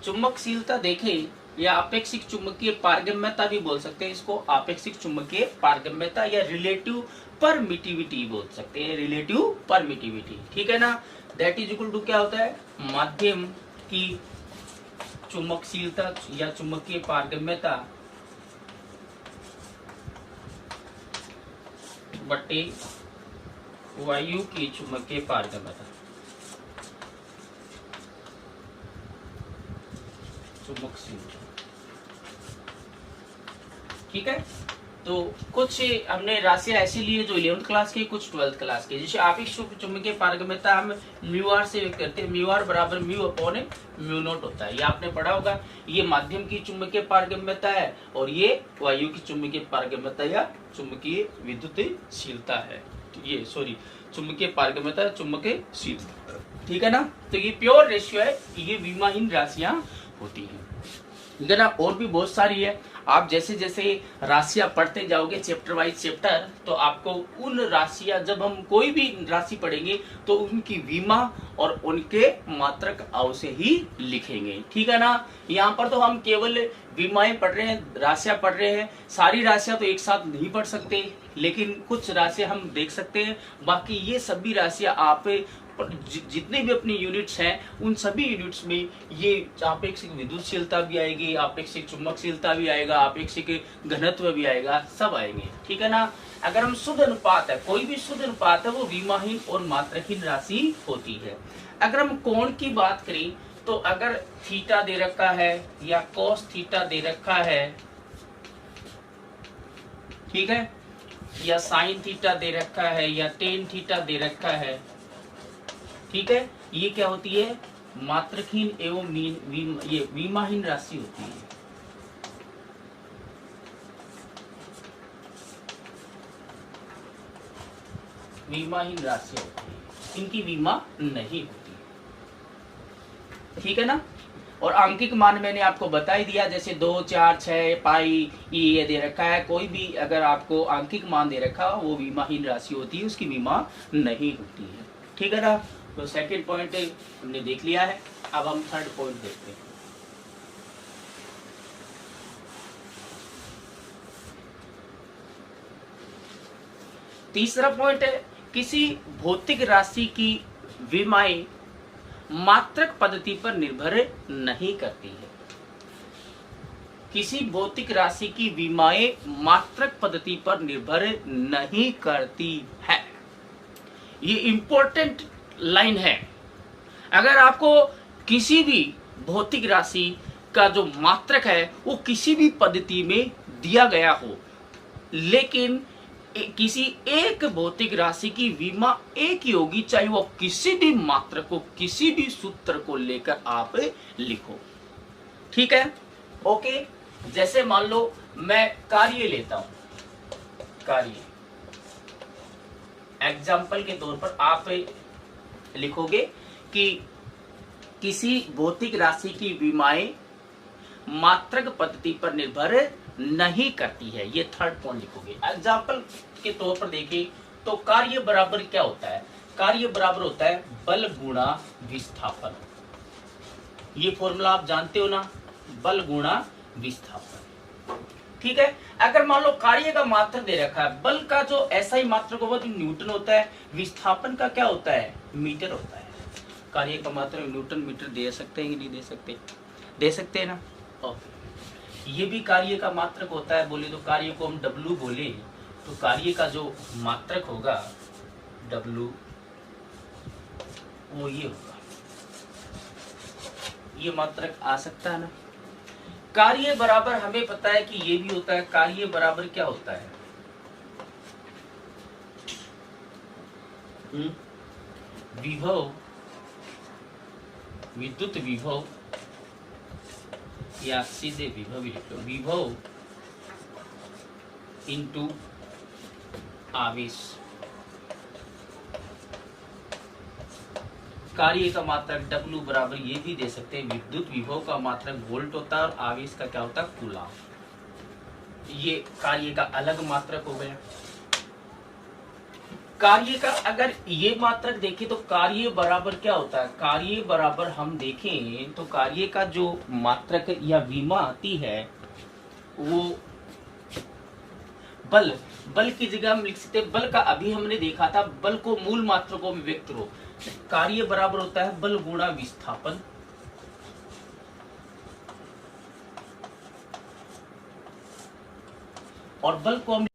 चुंबकशीलता देखें या आपेक्षिक चुंबकीय पारगम्यता भी बोल सकते हैं इसको, आपेक्षिक चुंबकीय पारगम्यता या रिलेटिव परमिटिविटी बोल सकते हैं, रिलेटिव परमिटिविटी। ठीक है ना, दैट इज इक्वल टू क्या होता है, माध्यम की चुंबकशीलता या चुंबकीय पारगम्यता बटे वायु की चुंबकीय पारगम्यता, चुंबकशीलता। ठीक है, तो कुछ हमने राशियां ऐसी ली है जो 11th क्लास की, कुछ 12th क्लास की। जैसे आपेक्षिक चुंबकीय पारगम्यता हम म्यू आर से व्यक्त करते हैं, म्यू आर बराबर म्यू अपॉन म्यू नॉट होता है। ये आपने पढ़ा होगा। ये माध्यम की चुंबकीय पारगम्यता है और ये वायु की चुंबकीय पारगम्यता या चुंबकीय विद्युतशीलता है, ये सॉरी चुंबकीय पारगम्यता, चुंबकीयशीलता। ठीक है ना, तो ये प्योर रेशियो है, ये विमाहीन राशियां होती है। ना और भी बहुत सारी है। आप जैसे जैसे राशियां पढ़ते जाओगे चैप्टर वाइज चैप्टर, तो आपको उन राशियां, जब हम कोई भी राशि पढ़ेंगे तो उनकी विमा और उनके मात्रक अवश्य ही लिखेंगे। ठीक है ना, यहाँ पर तो हम केवल विमाएं पढ़ रहे हैं, राशियां पढ़ रहे हैं। सारी राशियां तो एक साथ नहीं पढ़ सकते, लेकिन कुछ राशियां हम देख सकते हैं। बाकी ये सभी राशियां आप जितने भी अपनी यूनिट्स हैं उन सभी यूनिट्स में ये आपेक्षिक विद्युतशीलता भी आएगी, आपेक्षिक चुंबकशीलता भी आएगा, आपेक्षिक घनत्व भी आएगा, सब आएंगे। ठीक है ना, अगर हम शुद्ध अनुपात है, कोई भी शुद्ध अनुपात है वो विमाहीन और मात्रहीन राशि होती है। अगर हम कोण की बात करें तो अगर थीटा दे रखा है या कोस थीटा दे रखा है, ठीक है, या साइन थीटा दे रखा है या टेन थीटा दे रखा है, ठीक है, ये क्या होती है, मात्रहीन एवं ये विमाहीन राशि होती है। विमाहीन राशि होती है, इनकी विमा नहीं होती। ठीक है ना, और आंकिक मान मैंने आपको बता ही दिया, जैसे 2, 4, 6 पाई ये दे रखा है। कोई भी अगर आपको आंकिक मान दे रखा हो वो विमाहीन राशि होती है, उसकी विमा नहीं होती है। ठीक है ना, तो सेकंड पॉइंट हमने देख लिया है। अब हम थर्ड पॉइंट देखते हैं। तीसरा पॉइंट है, किसी भौतिक राशि की विमाएं मात्रक पद्धति पर निर्भर नहीं करती है। किसी भौतिक राशि की विमाएं मात्रक पद्धति पर निर्भर नहीं करती है। ये इंपॉर्टेंट लाइन है। अगर आपको किसी भी भौतिक राशि का जो मात्रक है वो किसी भी पद्धति में दिया गया हो, लेकिन किसी एक भौतिक राशि की विमा एक ही होगी, चाहे वो किसी भी मात्रक को, किसी भी सूत्र को लेकर आप लिखो। ठीक है, ओके। जैसे मान लो मैं कार्य लेता हूं, कार्य एग्जाम्पल के तौर पर आप लिखोगे कि किसी भौतिक राशि की विमाएं मात्रक पद्धति पर निर्भर नहीं करती है, ये थर्ड पॉइंट लिखोगे। एग्जाम्पल के तौर पर देखिए तो कार्य बराबर क्या होता है, कार्य बराबर होता है बल गुणा विस्थापन। ये फॉर्मूला आप जानते हो ना, बल गुणा विस्थापन। ठीक है, अगर मान लो कार्य का मात्रक दे रखा है, बल का जो ऐसा ही मात्रक होगा तो न्यूटन होता है, विस्थापन का क्या होता है, मीटर होता है। कार्य का मात्रक न्यूटन मीटर दे सकते हैं कि नहीं दे सकते, दे सकते हैं ना। ओके, ये भी कार्य का मात्रक होता है। बोले तो कार्य को हम W बोले तो कार्य का जो मात्रक होगा W वो ये होगा, ये मात्रक आ सकता है ना। कार्य बराबर हमें पता है कि ये भी होता है, कार्य बराबर क्या होता है, विभव, विद्युत विभव, या सीधे विभव लिख लो, विभव इंटू आवेश। कार्य का मात्रक W बराबर ये भी दे सकते हैं, विद्युत विभव का मात्रक वोल्ट होता है और आवेश का क्या होता है, कूलम। ये कार्य का अलग मात्रक हो गया। कार्य का अगर ये मात्रक देखें तो कार्य बराबर क्या होता है, कार्य बराबर हम देखें तो कार्य का जो मात्रक या विमा आती है वो बल, बल की जगह हम लिख सकते हैं बल का, अभी हमने देखा था बल को मूल मात्रकों में व्यक्त करो। कार्य बराबर होता है बल गुणा विस्थापन, और बल को हम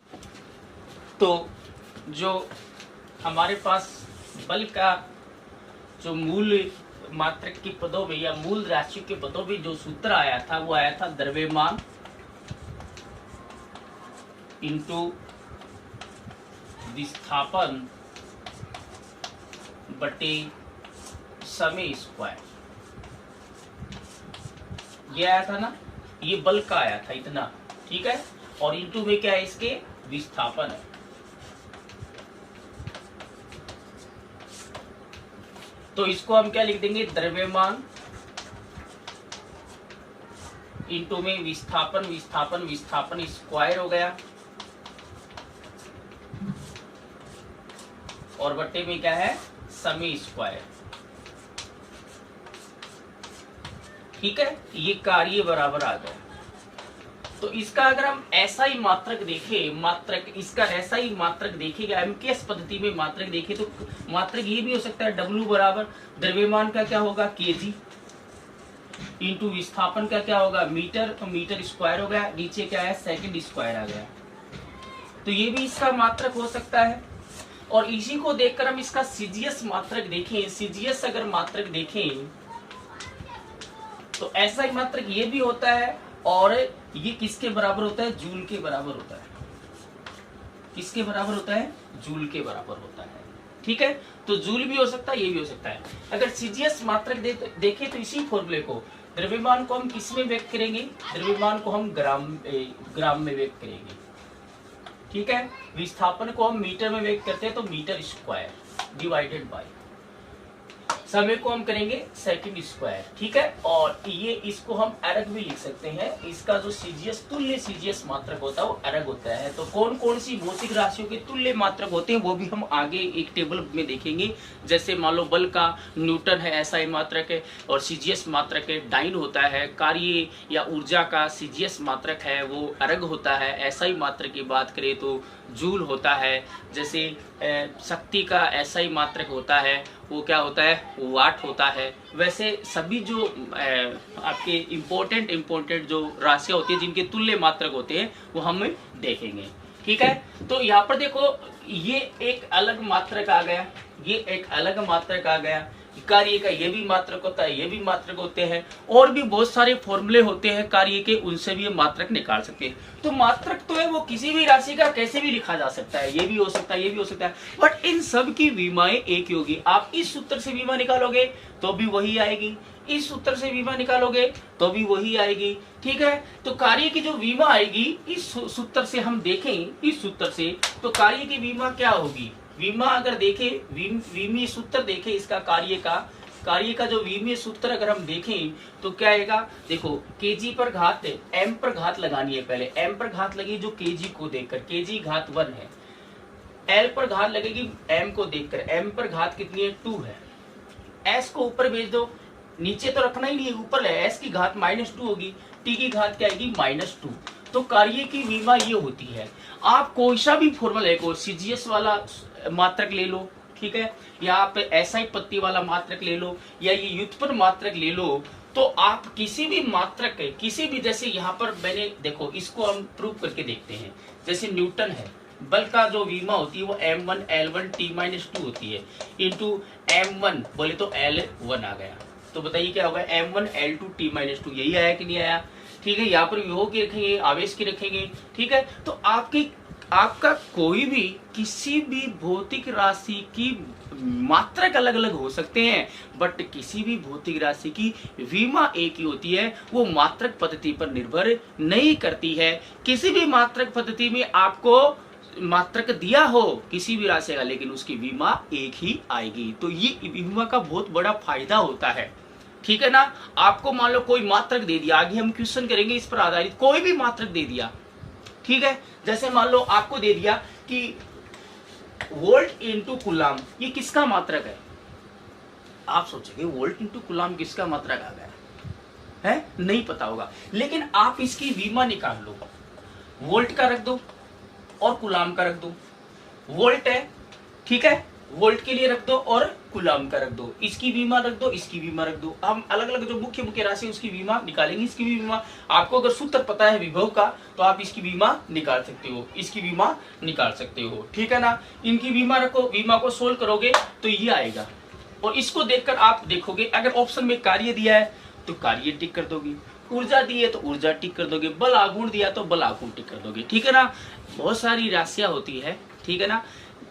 तो जो हमारे पास बल का जो मूल मात्रक की पदों में या मूल राशि के पदों में जो सूत्र आया था वो आया था द्रव्यमान इंटू विस्थापन बटे समय स्क्वायर, ये आया था ना, ये बल का आया था इतना, ठीक है। और इंटू में क्या है, इसके विस्थापन है। तो इसको हम क्या लिख देंगे, द्रव्यमान इंटू में विस्थापन, विस्थापन विस्थापन स्क्वायर हो गया, और बट्टे में क्या है, समय स्क्वायर, ठीक है। ये कार्य बराबर आ गया। तो इसका अगर हम ऐसा ही मात्रक देखें, मात्रक इसका ऐसा ही मात्रक देखेगा एमकेएस पद्धति में मात्रक देखें तो मात्रक ये भी हो सकता है W बराबर द्रव्यमान का क्या होगा, kg इंटू विस्थापन का क्या होगा, मीटर, तो मीटर स्क्वायर हो गया, नीचे क्या है, सेकंड स्क्वायर आ गया। तो ये भी इसका मात्रक हो सकता है। और इसी को देखकर हम इसका सीजीएस मात्रक देखें, सीजीएस अगर मात्रक देखें तो ऐसा ही मात्रक ये भी होता है, और ये किसके बराबर होता है, जूल के बराबर होता है। किसके बराबर होता है, जूल के बराबर होता है, ठीक है। तो जूल भी हो सकता है, ये भी हो सकता है। अगर सीजीएस मात्रक देखें तो इसी फॉर्मूले को, द्रव्यमान को हम किस में व्यक्त करेंगे, द्रव्यमान को हम ग्राम में व्यक्त करेंगे, ठीक है। विस्थापन को हम मीटर में व्यक्त करते हैं तो मीटर स्क्वायर डिवाइडेड बाय, समय को हम करेंगे सेकंड स्क्वायर, ठीक है। और ये इसको हम अर्ग भी लिख सकते हैं, इसका जो सीजीएस तुल्य सीजीएस मात्रक होता है वो अर्ग होता है। तो कौन कौन सी भौतिक राशियों के तुल्य मात्रक होते हैं वो भी हम आगे एक टेबल में देखेंगे। जैसे मान लो बल का न्यूटन है, ऐसा ही मात्रक है, और सीजीएस मात्रक है डाइन होता है। कार्य या ऊर्जा का सीजीएस मात्रक है वो अर्ग होता है। ऐसा ही मात्रक की बात करें तो जूल होता है। जैसे शक्ति का ऐसा ही मात्रक होता है, वो क्या होता है, वाट होता है। वैसे सभी जो आपके इम्पोर्टेंट जो राशियां होती है जिनके तुल्य मात्रक होते हैं वो हम देखेंगे, ठीक है। तो यहाँ पर देखो ये एक अलग मात्रक आ गया, ये एक अलग मात्रक आ गया। कार्य का ये भी मात्रक होता है, ये भी मात्रक होते हैं, और भी बहुत सारे फॉर्मूले होते हैं कार्य के, उनसे भी ये मात्रक निकाल सकते हैं। तो मात्रक तो है वो किसी भी राशि का कैसे भी लिखा जा सकता है, ये भी हो सकता है, ये भी हो सकता है, बट इन सब की विमाएं एक ही होगी। आप इस सूत्र से विमा निकालोगे तो भी वही आएगी, इस सूत्र से विमा निकालोगे तो भी वही आएगी, ठीक है। तो कार्य की जो विमा आएगी इस सूत्र से हम देखें, इस सूत्र से, तो कार्य की विमा क्या होगी, विमा अगर देखें, विमीय सूत्र देखें इसका, कार्य का जो विमीय सूत्र अगर हम देखें तो क्या आएगा, देखो केजी पर घात एम पर घात लगानी है, पहले एम पर घात लगी जो केजी को देखकर, केजी घात 1 है। एल पर घात लगेगी एम को देखकर, एम पर घात कितनी है, 2 है। एस को ऊपर भेज दो, नीचे तो रखना ही नहीं है, ऊपर है, एस की घात -2 होगी, टी की घात क्या आएगी, -2। तो कार्य की विमा ये होती है। आप कोई सा भी फॉर्मूला है, सीजीएस वाला मात्रक ले लो, ठीक है, या आप ऐसा ही पत्ती वाला मात्रक ले लो, या ये व्युत्पन्न मात्रक ले लो, तो आप किसी भी मात्रक, किसी भी, जैसे यहाँ पर मैंने देखो इसको हम प्रूव करके देखते हैं। जैसे न्यूटन है, बल का जो बीमा होती है वो M1 L1 T-2 होती है इंटू M1 बोले तो L1 आ गया। तो बताइए क्या होगा, M1 L2 T-2 यही आया कि नहीं आया। ठीक है, यहाँ पर विभव की रखेंगे, आवेश की रखेंगे। ठीक है, तो आपका कोई भी किसी भी भौतिक राशि की मात्रक अलग अलग हो सकते हैं, बट किसी भी भौतिक राशि की विमा एक ही होती है, वो मात्रक पद्धति पर निर्भर नहीं करती है। किसी भी मात्रक पद्धति में आपको मात्रक दिया हो किसी भी राशि का, लेकिन उसकी विमा एक ही आएगी। तो ये विमा का बहुत बड़ा फायदा होता है। ठीक है ना, आपको मान लो कोई मात्रक दे दिया, आगे हम क्वेश्चन करेंगे इस पर आधारित, कोई भी मात्रक दे दिया। ठीक है, जैसे मान लो आपको दे दिया कि वोल्ट इंटू कुलाम, ये किसका मात्रक है। आप सोचेंगे वोल्ट इंटू कुलाम किसका मात्रक आ गया है, नहीं पता होगा, लेकिन आप इसकी विमा निकाल लो। वोल्ट का रख दो और कुलाम का रख दो। वोल्ट है, ठीक है, वोल्ट के लिए रख दो और कुलाम का रख दो। इसकी बीमा रख दो, इसकी बीमा रख दो। हम अलग अलग जो मुख्य मुख्य राशि उसकी बीमा निकालेंगे। इसकी भी बीमा आपको अगर सूत्र पता है विभव का, तो आप इसकी बीमा निकाल सकते हो, इसकी बीमा निकाल सकते हो। ठीक है ना, इनकी बीमा रखो, बीमा को सोल्व करोगे तो ये आएगा। और इसको देखकर आप देखोगे, अगर ऑप्शन में कार्य दिया है तो कार्य टिक कर दोगे, ऊर्जा दी है तो ऊर्जा टिक कर दोगे, बल आघूर्ण दिया तो बल आघूर्ण टिक कर दोगे। ठीक है ना, बहुत सारी राशियां होती है। ठीक है ना,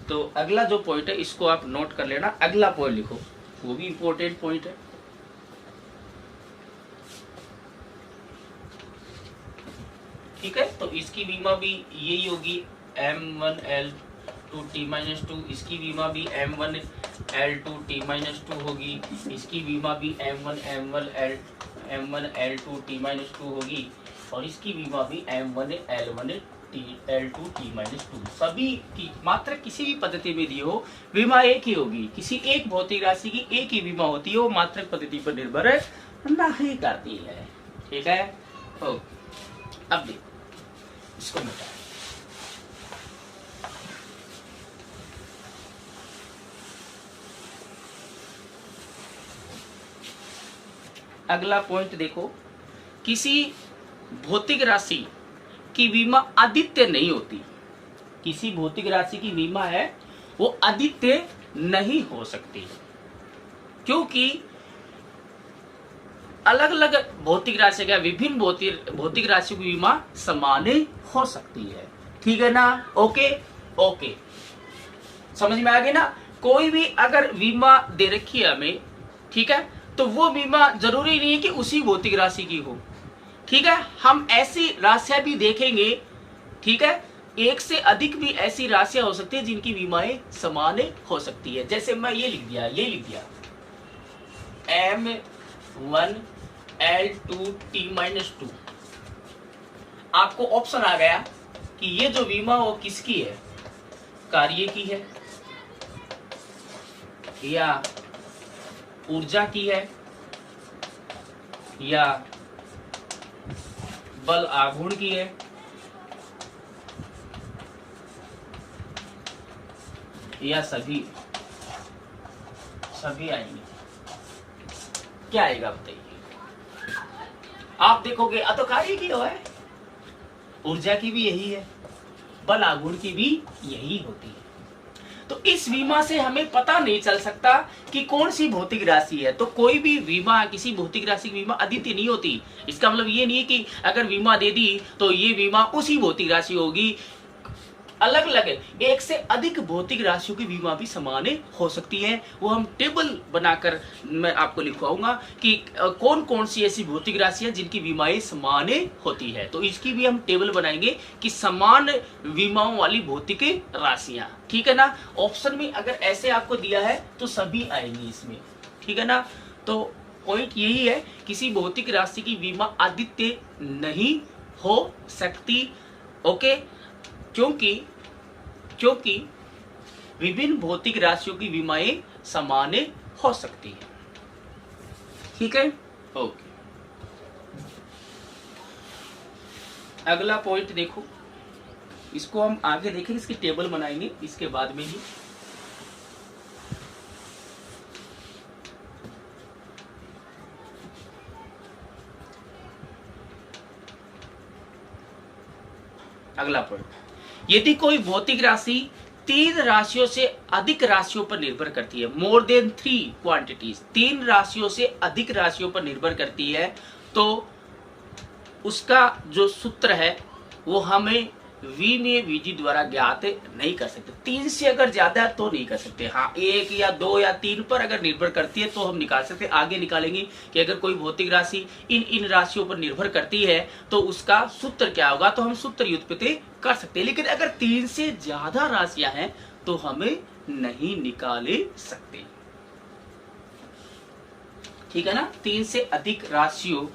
तो अगला जो पॉइंट है इसको आप नोट कर लेना, अगला पॉइंट लिखो, वो भी इंपॉर्टेंट पॉइंट है। ठीक है, तो इसकी बीमा भी यही होगी M1 L2 T-2, इसकी बीमा भी M1 L2 T-2 होगी, इसकी बीमा भी M1 L2 T-2 होगी, और इसकी बीमा भी M1 L2 T-2। सभी की मात्र किसी भी पद्धति में दी हो बीमा एक ही होगी। किसी एक भौतिक राशि की एक ही बीमा होती है, वो मात्रक पद्धति पर निर्भर नहीं करती है। ठीक है, अब देखो इसको मिटा, अगला पॉइंट देखो, किसी भौतिक राशि की बीमा अद्वितीय नहीं होती। किसी भौतिक राशि की बीमा है वो अद्वितीय नहीं हो सकती, क्योंकि अलग अलग भौतिक राशि का विभिन्न भौतिक राशियों की बीमा समान हो सकती है। ठीक है ना, ओके ओके, समझ में आ गई ना। कोई भी अगर बीमा दे रखी है हमें, ठीक है, तो वो बीमा जरूरी नहीं है कि उसी भौतिक राशि की हो। ठीक है, हम ऐसी राशियां भी देखेंगे। ठीक है, एक से अधिक भी ऐसी राशियां हो सकती है जिनकी बीमाएं समान हो सकती है। जैसे मैं ये लिख दिया, ये लिख दिया M1 L2 T-2, आपको ऑप्शन आ गया कि ये जो बीमा वो किसकी है, कार्य की है या ऊर्जा की है या बल आघूर्ण की है या सभी आएंगे। क्या आएगा बताइए। आप देखोगे तो कार्य की है, ऊर्जा की भी यही है, बल आघूर्ण की भी यही होती है। तो इस बीमा से हमें पता नहीं चल सकता कि कौन सी भौतिक राशि है। तो कोई भी बीमा, किसी भौतिक राशि की बीमा अद्वितीय नहीं होती। इसका मतलब ये नहीं है कि अगर बीमा दे दी तो ये बीमा उसी भौतिक राशि होगी। अलग अलग एक से अधिक भौतिक राशियों की बीमा भी समान हो सकती है। वो हम टेबल बनाकर मैं आपको लिखवाऊंगा कि कौन कौन सी ऐसी भौतिक राशियां जिनकी बीमाएं समान होती है। तो इसकी भी हम टेबल बनाएंगे कि समान बीमाओं वाली भौतिक राशियां। ठीक है ना, ऑप्शन में अगर ऐसे आपको दिया है तो सभी आएंगी इसमें। ठीक है ना, तो पॉइंट यही है, किसी भौतिक राशि की बीमा अद्वितीय नहीं हो सकती। ओके, क्योंकि विभिन्न भौतिक राशियों की बीमाएं समान हो सकती है। ठीक है, ओके। अगला पॉइंट देखो, इसको हम आगे देखेंगे, इसकी टेबल बनाएंगे इसके बाद में ही। अगला पॉइंट, यदि कोई भौतिक राशि 3 राशियों से अधिक राशियों पर निर्भर करती है, मोर देन 3 क्वांटिटीज, 3 राशियों से अधिक राशियों पर निर्भर करती है, तो उसका जो सूत्र है वो हमें विमीय विधि द्वारा ज्ञात नहीं कर सकते। 3 से अगर ज्यादा है तो नहीं कर सकते। हाँ, 1 या 2 या 3 पर अगर निर्भर करती है तो हम निकाल सकते हैं। आगे निकालेंगे कि अगर कोई भौतिक राशि इन राशियों पर निर्भर करती है तो उसका सूत्र क्या होगा, तो हम सूत्र व्युत्पत्ति कर सकते हैं। लेकिन अगर 3 से ज्यादा राशियां हैं तो हमें नहीं निकाले सकते। ठीक है ना। 3 से अधिक राशियों,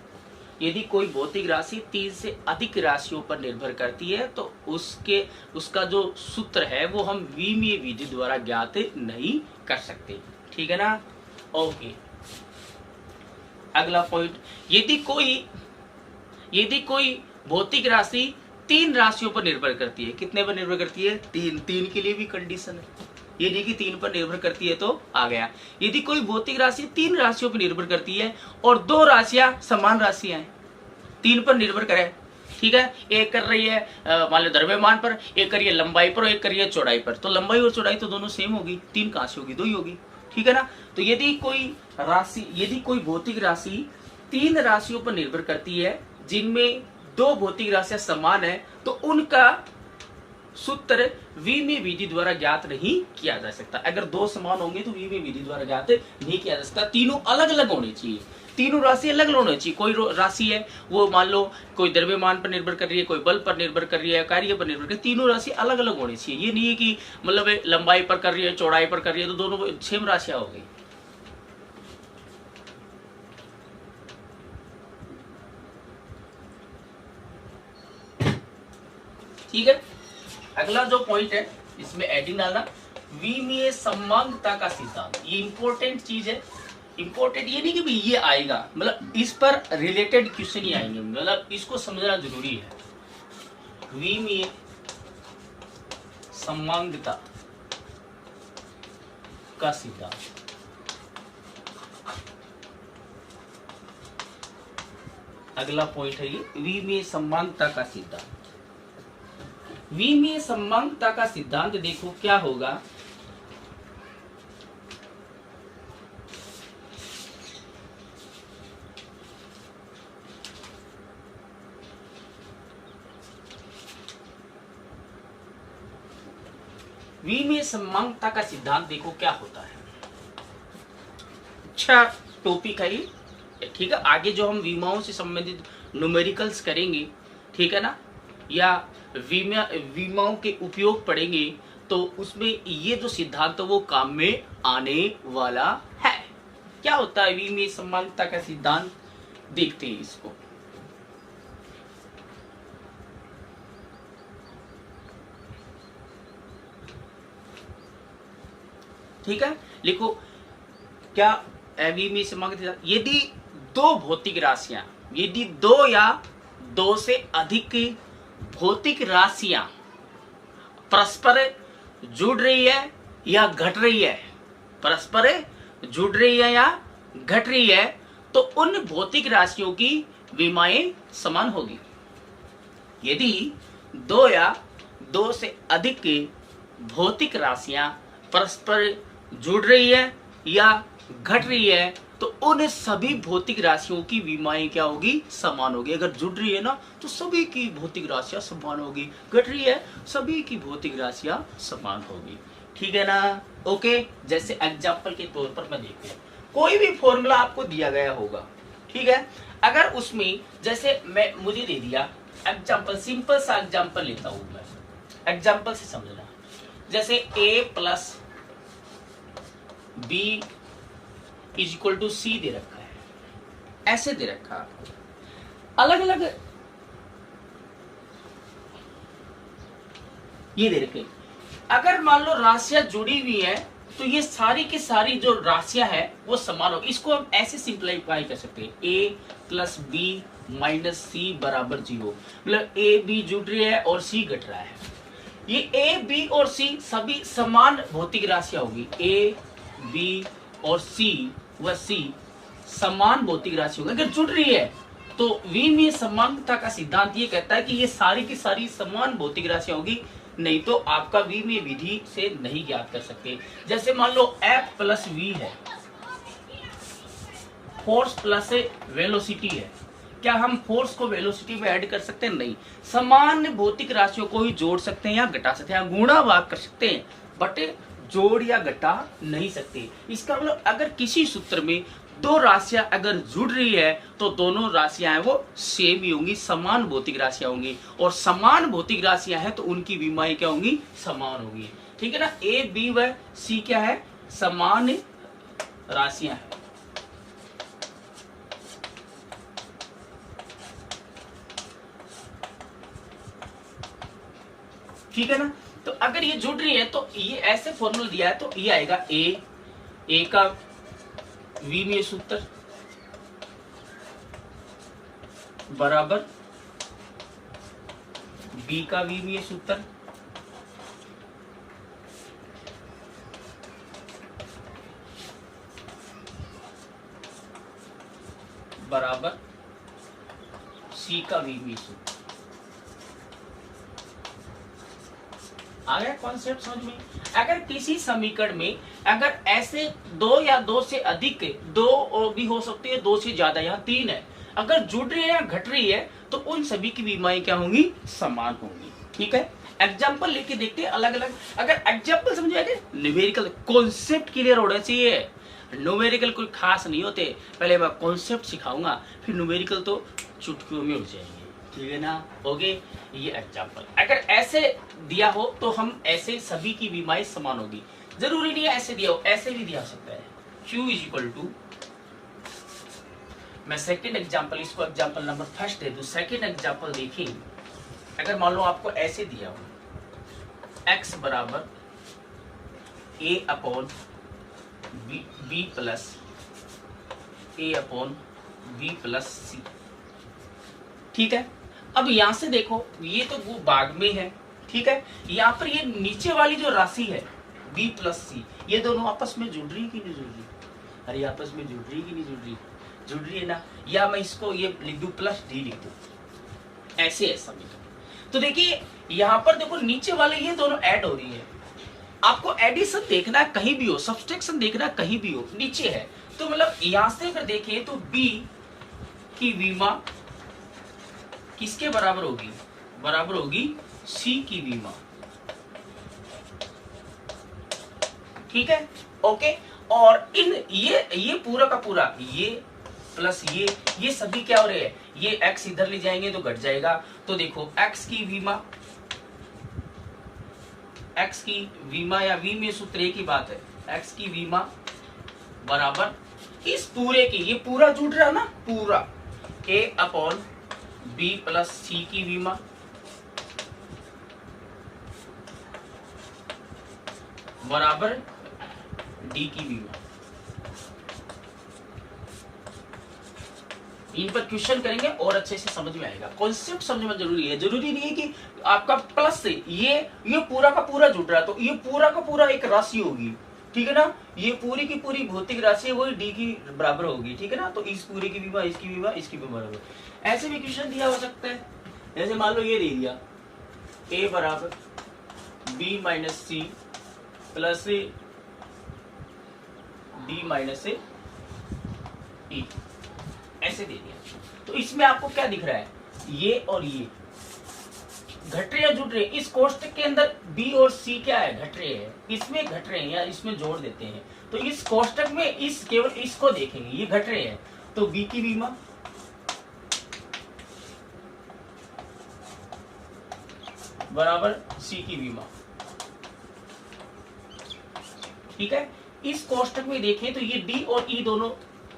यदि कोई भौतिक राशि 3 से अधिक राशियों पर निर्भर करती है तो उसका जो सूत्र है वो हम विमीय विधि द्वारा ज्ञात नहीं कर सकते। ठीक है ना। ओके, अगला पॉइंट, यदि कोई भौतिक राशि 3 राशियों पर निर्भर करती है, कितने पर निर्भर करती है, 3 के लिए भी कंडीशन है, ये नहीं कि 3 पर निर्भर करती है तो आ गया। यदि कोई भौतिक राशि 3 राशियों पर निर्भर करती है और 2 राशियां समान राशियां हैं, 3 पर निर्भर करे, ठीक है, एक कर रही है मान लो द्रव्यमान पर, एक कर रही है लंबाई पर, एक कर रही है चौड़ाई पर, तो लंबाई और चौड़ाई तो दोनों सेम होगी, 3 कहां से होगी, 2 ही होगी। ठीक है ना। तो यदि कोई भौतिक राशि 3 राशियों पर निर्भर करती है जिनमें 2 भौतिक राशियां समान है तो उनका सूत्र विमीय विधि द्वारा ज्ञात नहीं किया जा सकता। अगर 2 समान होंगे तो विमीय विधि द्वारा ज्ञात नहीं किया जा सकता। तीनों अलग अलग होने चाहिए, तीनों राशि अलग अलग होनी चाहिए। कोई राशि है वो मान लो कोई द्रव्यमान पर निर्भर कर रही है, कोई बल पर निर्भर कर रही है, कार्य पर निर्भर कर रही है, तीनों राशि अलग अलग होनी चाहिए। ये नहीं है कि मतलब लंबाई पर कर रही है, चौड़ाई पर कर रही है तो दोनों सेम राशियां हो गई। ठीक है। अगला जो पॉइंट है इसमें एडिंग डालना, विमीय समांगता का सिद्धांत। ये इंपॉर्टेंट चीज है। इंपॉर्टेंट ये नहीं कि भाई ये आएगा, मतलब इस पर रिलेटेड क्वेश्चन ही आएंगे, मतलब इसको समझना जरूरी है। विमीय समांगता का सिद्धांत, अगला पॉइंट है ये विमीय समांगता का सिद्धांत। विमीय समांगता का सिद्धांत देखो क्या होगा। विमीय समांगता का सिद्धांत देखो क्या होता है। अच्छा टॉपिक है ये, ठीक है। आगे जो हम विमाओं से संबंधित न्यूमेरिकल्स करेंगे, ठीक है ना, या विमाओं के उपयोग पढ़ेंगे तो उसमें ये जो सिद्धांत है वो काम में आने वाला है। क्या होता है विमीय समांगता का सिद्धांत, देखते हैं इसको। ठीक है, लिखो क्या विमीय समांगता। यदि 2 भौतिक राशियां, यदि 2 या 2 से अधिक भौतिक राशियां परस्पर जुड़ रही है या घट रही है, परस्पर जुड़ रही है या घट रही है, तो उन भौतिक राशियों की विमाएं समान होगी। यदि 2 या 2 से अधिक भौतिक राशियां परस्पर जुड़ रही है या घट रही है तो उन सभी भौतिक राशियों की विमाएं क्या होगी, समान होगी। अगर जुड़ रही है ना तो सभी की भौतिक राशियां समान होगी, घट रही है सभी की भौतिक राशियां समान होगी। ठीक है ना। ओके, जैसे एग्जांपल के तौर पर मैं देखूं, कोई भी फॉर्मूला आपको दिया गया होगा, ठीक है, अगर उसमें जैसे मुझे दे दिया एग्जांपल, सिंपल सा एग्जांपल लेता हूं मैं, एग्जांपल से समझना। जैसे a plus B is equal to C दे रखा है, ऐसे दे रखा है, अलग अलग ये दे रखे। अगर मान लो राशियां जुड़ी हुई है तो ये सारी की सारी जो राशियां है वो समान होगी। इसको हम ऐसे सिंप्लीफाई कर सकते हैं, a प्लस बी माइनस सी बराबर 0। मतलब a b जुड़ रही है और c घट रहा है। ये a b और c सभी समान भौतिक राशियां होगी। a b और c व c समान भौतिक राशि होगी। अगर जुड़ रही है तो विमीय समांगता का सिद्धांत ये कहता है कि ये सारी की सारी समान भौतिक राशियां होगी। नहीं तो आपका v में विधि से नहीं ज्ञात कर सकते। जैसे मान लो F प्लस v है, फोर्स प्लस वेलोसिटी है, क्या हम फोर्स को वेलोसिटी में ऐड कर सकते हैं? नहीं। समान भौतिक राशियों को ही जोड़ सकते हैं या घटा सकते हैं, गुणा भाग कर सकते हैं, बट जोड़ या घटा नहीं सकते। इसका मतलब अगर किसी सूत्र में दो राशियां अगर जुड़ रही है तो दोनों राशियां हैं वो सेम ही होंगी, समान भौतिक राशियां होंगी, और समान भौतिक राशियां हैं तो उनकी विमाएं क्या होंगी? समान होंगी। ठीक है ना। ए बी व सी क्या है? समान राशियां हैं। ठीक है ना। तो अगर ये जुड़ रही है तो ये ऐसे फॉर्मूला दिया है तो ये आएगा ए का v में सूत्र बराबर b का v में सूत्र बराबर c का v में सूत्र। आ गया कॉन्सेप्ट समझ में? अगर किसी समीकरण में अगर ऐसे दो या दो से अधिक, दो भी हो सकती है, दो से ज्यादा, यहाँ तीन है, अगर जुड़ रही है या घट रही है तो उन सभी की विमाएं क्या होंगी? समान होंगी। ठीक है। एग्जाम्पल लेके देखते हैं अलग अलग। अगर एग्जाम्पल समझ आएगा, न्यूमेरिकल कॉन्सेप्ट क्लियर होना चाहिए। न्यूमेरिकल कोई खास नहीं होते, पहले मैं कॉन्सेप्ट सिखाऊंगा, फिर न्यूमेरिकल तो चुटकियों में उड़ जाएंगे। ठीक है ना। ओके, ये एग्जाम्पल अगर ऐसे दिया हो तो हम ऐसे सभी की विमाएं समान होगी। जरूरी नहीं है ऐसे दिया हो, ऐसे भी दिया हो सकता है। Q इज इक्वल टू, मैं सेकेंड एग्जाम्पल, इसको एग्जाम्पल नंबर फर्स्ट दे दूं। सेकेंड एग्जाम्पल देखिए, अगर मान लो आपको ऐसे दिया हो x बराबर a upon b plus a upon b plus C. ठीक है। अब यहां से देखो, ये तो वो भाग में है। ठीक है। यहाँ पर ये नीचे वाली जो राशि है b प्लस सी, ये दोनों आपस में जुड़ रही कि नहीं जुड़ रही? अरे आपस में जुड़ रही कि नहीं जुड़ रही? जुड़ रही है ना। या मैं इसको ये लिख दूं प्लस डी लिख दूं, ऐसे ऐसा भी। तो देखिए यहाँ पर देखो नीचे वाले ये दोनों ऐड हो रही है। आपको एडिशन देखना है कहीं भी हो, सब्सट्रैक्शन देखना है कहीं भी हो, नीचे है। तो मतलब यहां से अगर देखें तो b की विमा किसके बराबर होगी? बराबर होगी c की विमा। ठीक है। ओके। और इन ये पूरा का पूरा, ये प्लस ये सभी क्या हो रहे हैं? ये x इधर ले जाएंगे तो घट जाएगा। तो देखो x की विमा या v में सूत्र एक ही बात है, x की विमा बराबर इस पूरे की, ये पूरा जुड़ रहा ना, पूरा a अपॉन b प्लस सी की विमा बराबर डी की विमा। इन पर क्वेश्चन करेंगे और अच्छे से समझ में आएगा। कॉन्सेप्ट समझना जरूरी है। जरूरी नहीं है कि आपका प्लस से ये पूरा का पूरा जुड़ रहा है तो ये पूरा का पूरा एक राशि होगी। ठीक है ना। ये पूरी की पूरी भौतिक राशि वही डी की बराबर होगी। ठीक है ना। तो इस पूरे की विमा, इसकी विमा, इसकी विमा बराबर। ऐसे भी क्वेश्चन दिया हो सकता है। जैसे मान लो ये दे दिया a बराबर b minus C plus d minus A, ऐसे दे दिया। तो इसमें आपको क्या दिख रहा है? ये और ये घट रहे या जुड़ रहे? इस कोष्टक के अंदर b और c क्या है? घट रहे हैं। इसमें घट रहे हैं या इसमें जोड़ देते हैं। तो इस कोष्टक में इस केवल इसको देखेंगे, ये घट रहे हैं तो b की विमा बराबर c की विमा। ठीक है। इस कोष्टक में देखें तो ये d और e दोनों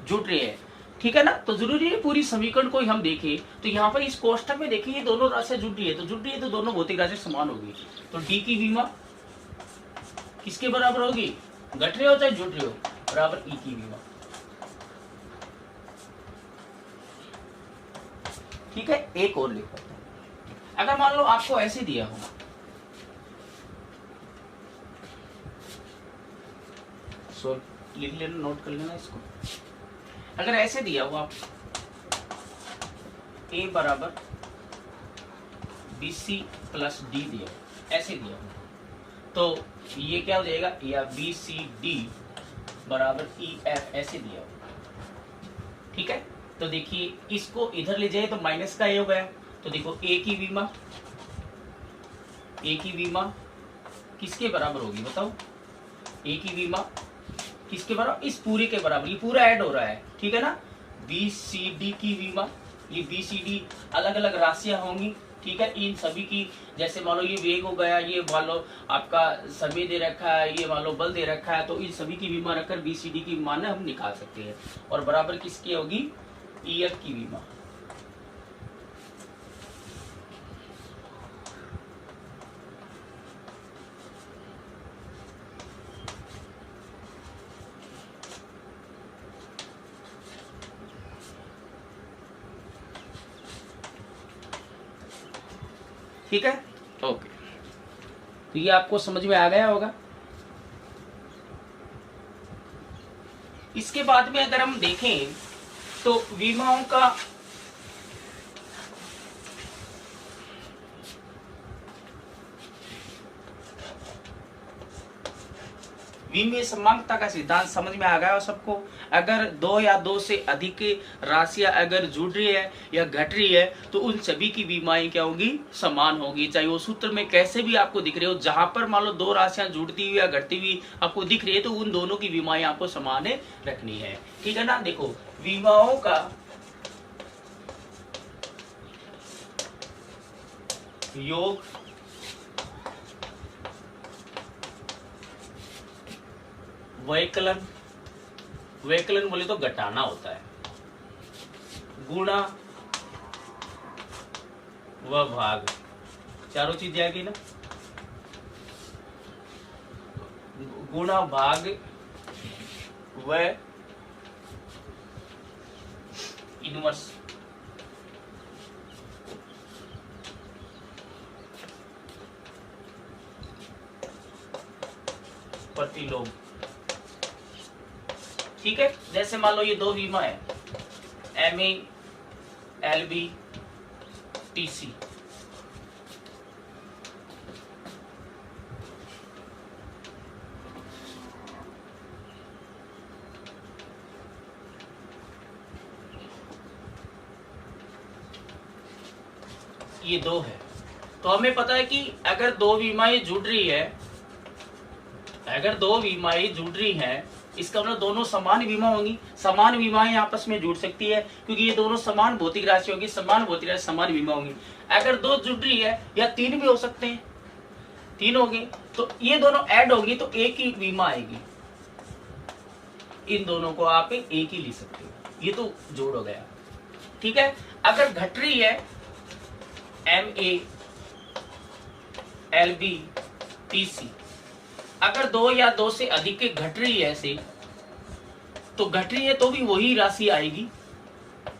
जुड़ रहे हैं। ठीक है ना। तो जरूरी है पूरी समीकरण को हम देखें तो यहाँ पर इस कोष्टक में देखिए ये दोनों राशियां जुड़ रही है तो दोनों भौतिक राशियां समान होगी। तो d की विमा किसके बराबर होगी? घट रहे हो चाहे जुड़ रहे हो, बराबर e की विमा। ठीक है। एक और लिखो, अगर मान लो आपको ऐसे दिया हो, सो लिख लेना, नोट कर लेना इसको। अगर ऐसे दिया हो आप a बराबर bc प्लस d दिया, ऐसे दिया हुआ, तो ये क्या हो जाएगा, या बी सी डी बराबर ई एफ ऐसे दिया हुआ। ठीक है, तो देखिए इसको इधर ले जाए तो माइनस का ए हो गया, तो देखो ए की विमा किसके बराबर होगी बताओ, ए की विमा किसके बराबर, इस पूरे के बराबर, ये पूरा ऐड हो रहा है, ठीक है ना। बी सी डी की विमा, ये बी सी डी अलग अलग राशियां होंगी, ठीक है। इन सभी की जैसे मान लो ये वेग हो गया, ये मान लो आपका समय दे रखा है, ये मान लो बल दे रखा है, तो इन सभी की विमा रखकर बी सी डी की मान हम निकाल सकते हैं, और बराबर किसकी होगी, ई एफ की विमा। ठीक है, ओके, तो ये आपको समझ में आ गया होगा। इसके बाद में अगर हम देखें तो विमाओं का विमीय समांगता का सिद्धांत समझ में आ गया सबको। अगर दो या दो से अधिक राशियां अगर जुड़ रही है या घट रही है तो उन सभी की विमाएं क्या होगी, समान होगी, चाहे वो सूत्र में कैसे भी आपको दिख रहे हो। जहां पर मान लो दो राशियां जुड़ती हुई या घटती हुई आपको दिख रही है तो उन दोनों की विमाएं आपको समान रखनी है, ठीक है ना। देखो विमाओं का योग वैकलन बोले तो घटाना होता है, गुणा व भाग, चारों चीज आएगी ना, गुणा भाग व इनवर्स। प्रतिलोम, ठीक है। जैसे मान लो ये दो विमा है, M A L B T C, ये दो है, तो हमें पता है कि अगर दो विमाएं जुड़ रही है, अगर दो विमाएं जुड़ रही हैं, इसका मतलब दोनों समान विमा होंगी। समान विमाएं आपस में जुड़ सकती है क्योंकि ये दोनों समान भौतिक राशि होगी, समान भौतिक राशि समान विमा होंगी। अगर दो जुड़ रही है या तीन भी हो सकते हैं, तीन होगी तो ये दोनों ऐड होगी तो एक ही विमा आएगी, इन दोनों को आप एक ही लिख सकते हो, ये तो जोड़ हो गया, ठीक है। अगर घट रही है M A L B T C, अगर दो या दो से अधिक के घट रही है ऐसे, तो घट रही है तो भी वही राशि आएगी,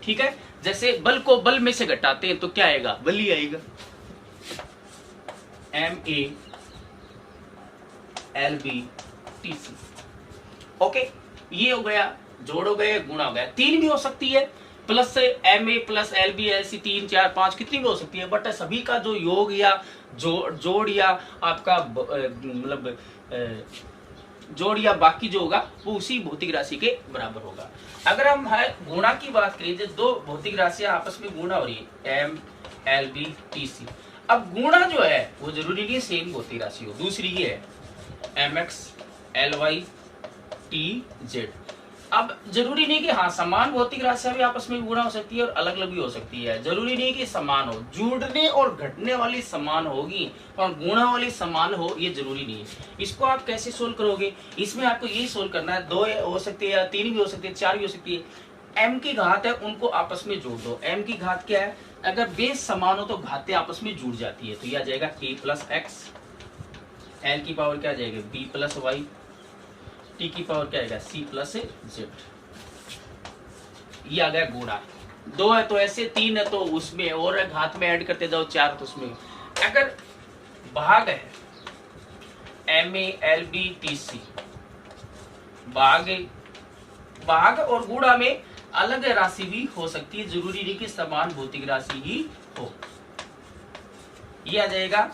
ठीक है। जैसे बल को बल में से घटाते हैं तो क्या आएगा, बल ही आएगा, M A L B T C, okay. ये हो गया, जोड़ हो गया, गुणा हो गया। तीन भी हो सकती है, plus M A plus L B L C, 3 4 5 कितनी भी हो सकती है, बट सभी का जो योग या जोड़ या आपका मतलब जोड़ या बाकी जो होगा वो उसी भौतिक राशि के बराबर होगा। अगर हम गुणा की बात करें, जब दो भौतिक राशियां आपस में गुणा हो रही है, M L B T C, अब गुणा जो है वो जरूरी नहीं सेम भौतिक राशि हो। दूसरी ये है M X L Y T Z. अब जरूरी नहीं कि हाँ समान भौतिक राशियां भी आपस में गुणा हो सकती है और अलग अलग भी हो सकती है, जरूरी नहीं कि समान हो। जुड़ने और घटने वाली समान होगी और गुणा वाली समान हो, ये जरूरी नहीं है। इसको आप कैसे सोल्व करोगे, इसमें आपको यही सोल्व करना है, दो हो सकती है या तीन भी हो सकती है, चार भी हो सकती है। एम की घात है उनको आपस में जोड़ दो। एम की घात क्या है, अगर बेस समान हो तो घातें आपस में जुड़ जाती है, तो यह आ जाएगा ए प्लस एक्स, एल की पावर क्या आ जाएगा बी प्लस वाई, टी की पावर क्या आएगा सी प्लस जेड। ये आ गया गुणा। दो है तो ऐसे, तीन है तो उसमें और घात में ऐड करते जाओ, चार तो उसमें। अगर भाग है M A L B T C, भाग और गुणा में अलग राशि भी हो सकती है, जरूरी नहीं कि समान भौतिक राशि ही हो। ये आ जाएगा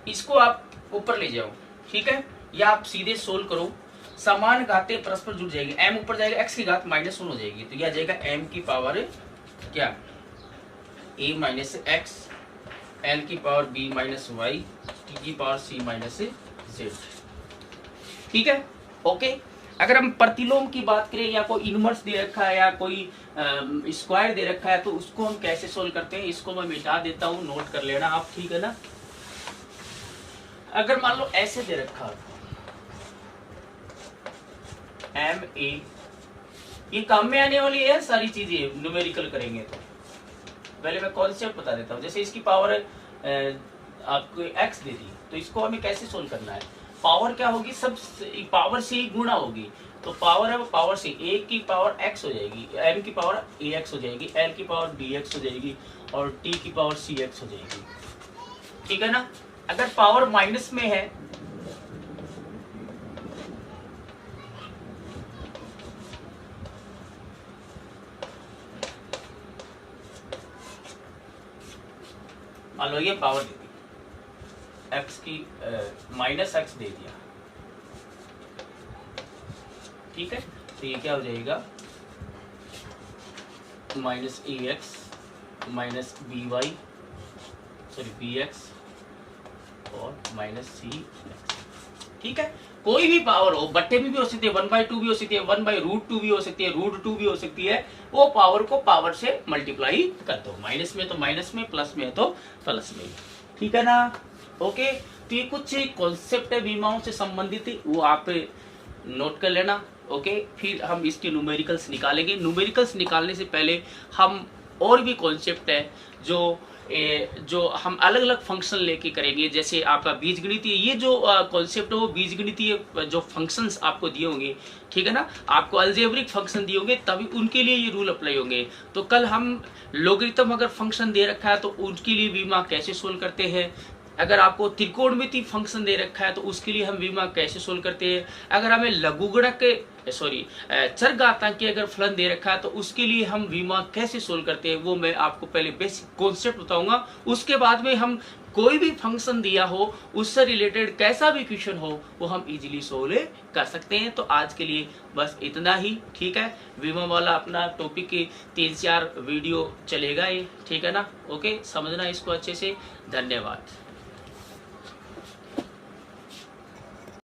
इसको आप ऊपर ले जाओ, ठीक है, या आप सीधे सोल्व करो, समान घातें परस्पर जुड़ जाएगी, m ऊपर जाएगा, x की घात -1 हो जाएगी, तो यह आ जाएगा m की पावर क्या a माइनस एक्स, l की power b minus Y, t की पावर c माइनस z। ठीक है, ओके। अगर हम प्रतिलोम की बात करें या कोई इनवर्स दे रखा है या कोई स्क्वायर दे रखा है तो उसको हम कैसे सोल्व करते हैं, इसको मैं मिटा देता हूं, नोट कर लेना आप, ठीक है ना। अगर मान लो ऐसे दे रखा है एम ए, ये काम में आने वाली है सारी चीजें, न्यूमेरिकल करेंगे तो पहले मैं कॉन्सेप्ट बता देता हूँ। जैसे इसकी पावर आपको x दे दी, तो इसको हमें कैसे सोल्व करना है, पावर क्या होगी, सब पावर से ही गुणा होगी, तो पावर है वो पावर से, a की पावर x हो जाएगी, m की पावर ax हो जाएगी, l की पावर bx हो जाएगी और t की पावर cx हो जाएगी, ठीक है ना। अगर पावर माइनस में है मान लो ये पावर दे दी x की -x दे दिया, ठीक है, तो ये क्या हो जाएगा -ax minus by sorry bx और -cx, ठीक है। कोई भी पावर हो, बट्टे में भी हो सकती है, 1/2 भी हो सकती है, 1/√2 भी हो सकती है, √2 भी हो सकती है, वो पावर को पावर से मल्टीप्लाई कर दो, माइनस में तो माइनस में, प्लस में तो प्लस में, ठीक है ना, ओके। तो ये कुछ कॉन्सेप्ट है विमाओं से संबंधित, वो आप नोट कर लेना, ओके। फिर हम इसके न्यूमेरिकल्स निकालेंगे। न्यूमेरिकल्स निकालने से पहले हम और भी कॉन्सेप्ट है जो हम अलग अलग फंक्शन लेके करेंगे, जैसे आपका बीजगणितीय, ये जो कॉन्सेप्ट है वो बीजगणितीय जो फंक्शंस आपको दिए होंगे, ठीक है ना, आपको अलजेब्रिक फंक्शन दिए होंगे, तभी उनके लिए ये रूल अप्लाई होंगे। तो कल हम लोगरिथम अगर फंक्शन दे रखा है तो उनके लिए विमा कैसे सोल्व करते हैं, अगर आपको त्रिकोणमिति फंक्शन दे रखा है तो उसके लिए हम विमा कैसे सोल्व करते हैं, अगर हमें लघुगणक चरघातांकी अगर फलन दे रखा है तो उसके लिए हम विमा कैसे सोल्व करते हैं, वो मैं आपको पहले बेसिक कॉन्सेप्ट बताऊंगा। उसके बाद में हम कोई भी फंक्शन दिया हो उससे रिलेटेड कैसा भी क्वेश्चन हो वो हम इजीली सोल्व कर सकते हैं। तो आज के लिए बस इतना ही, ठीक है। विमा वाला अपना टॉपिक के 3-4 वीडियो चलेगा ये, ठीक है ना, ओके। समझना इसको अच्छे से, धन्यवाद।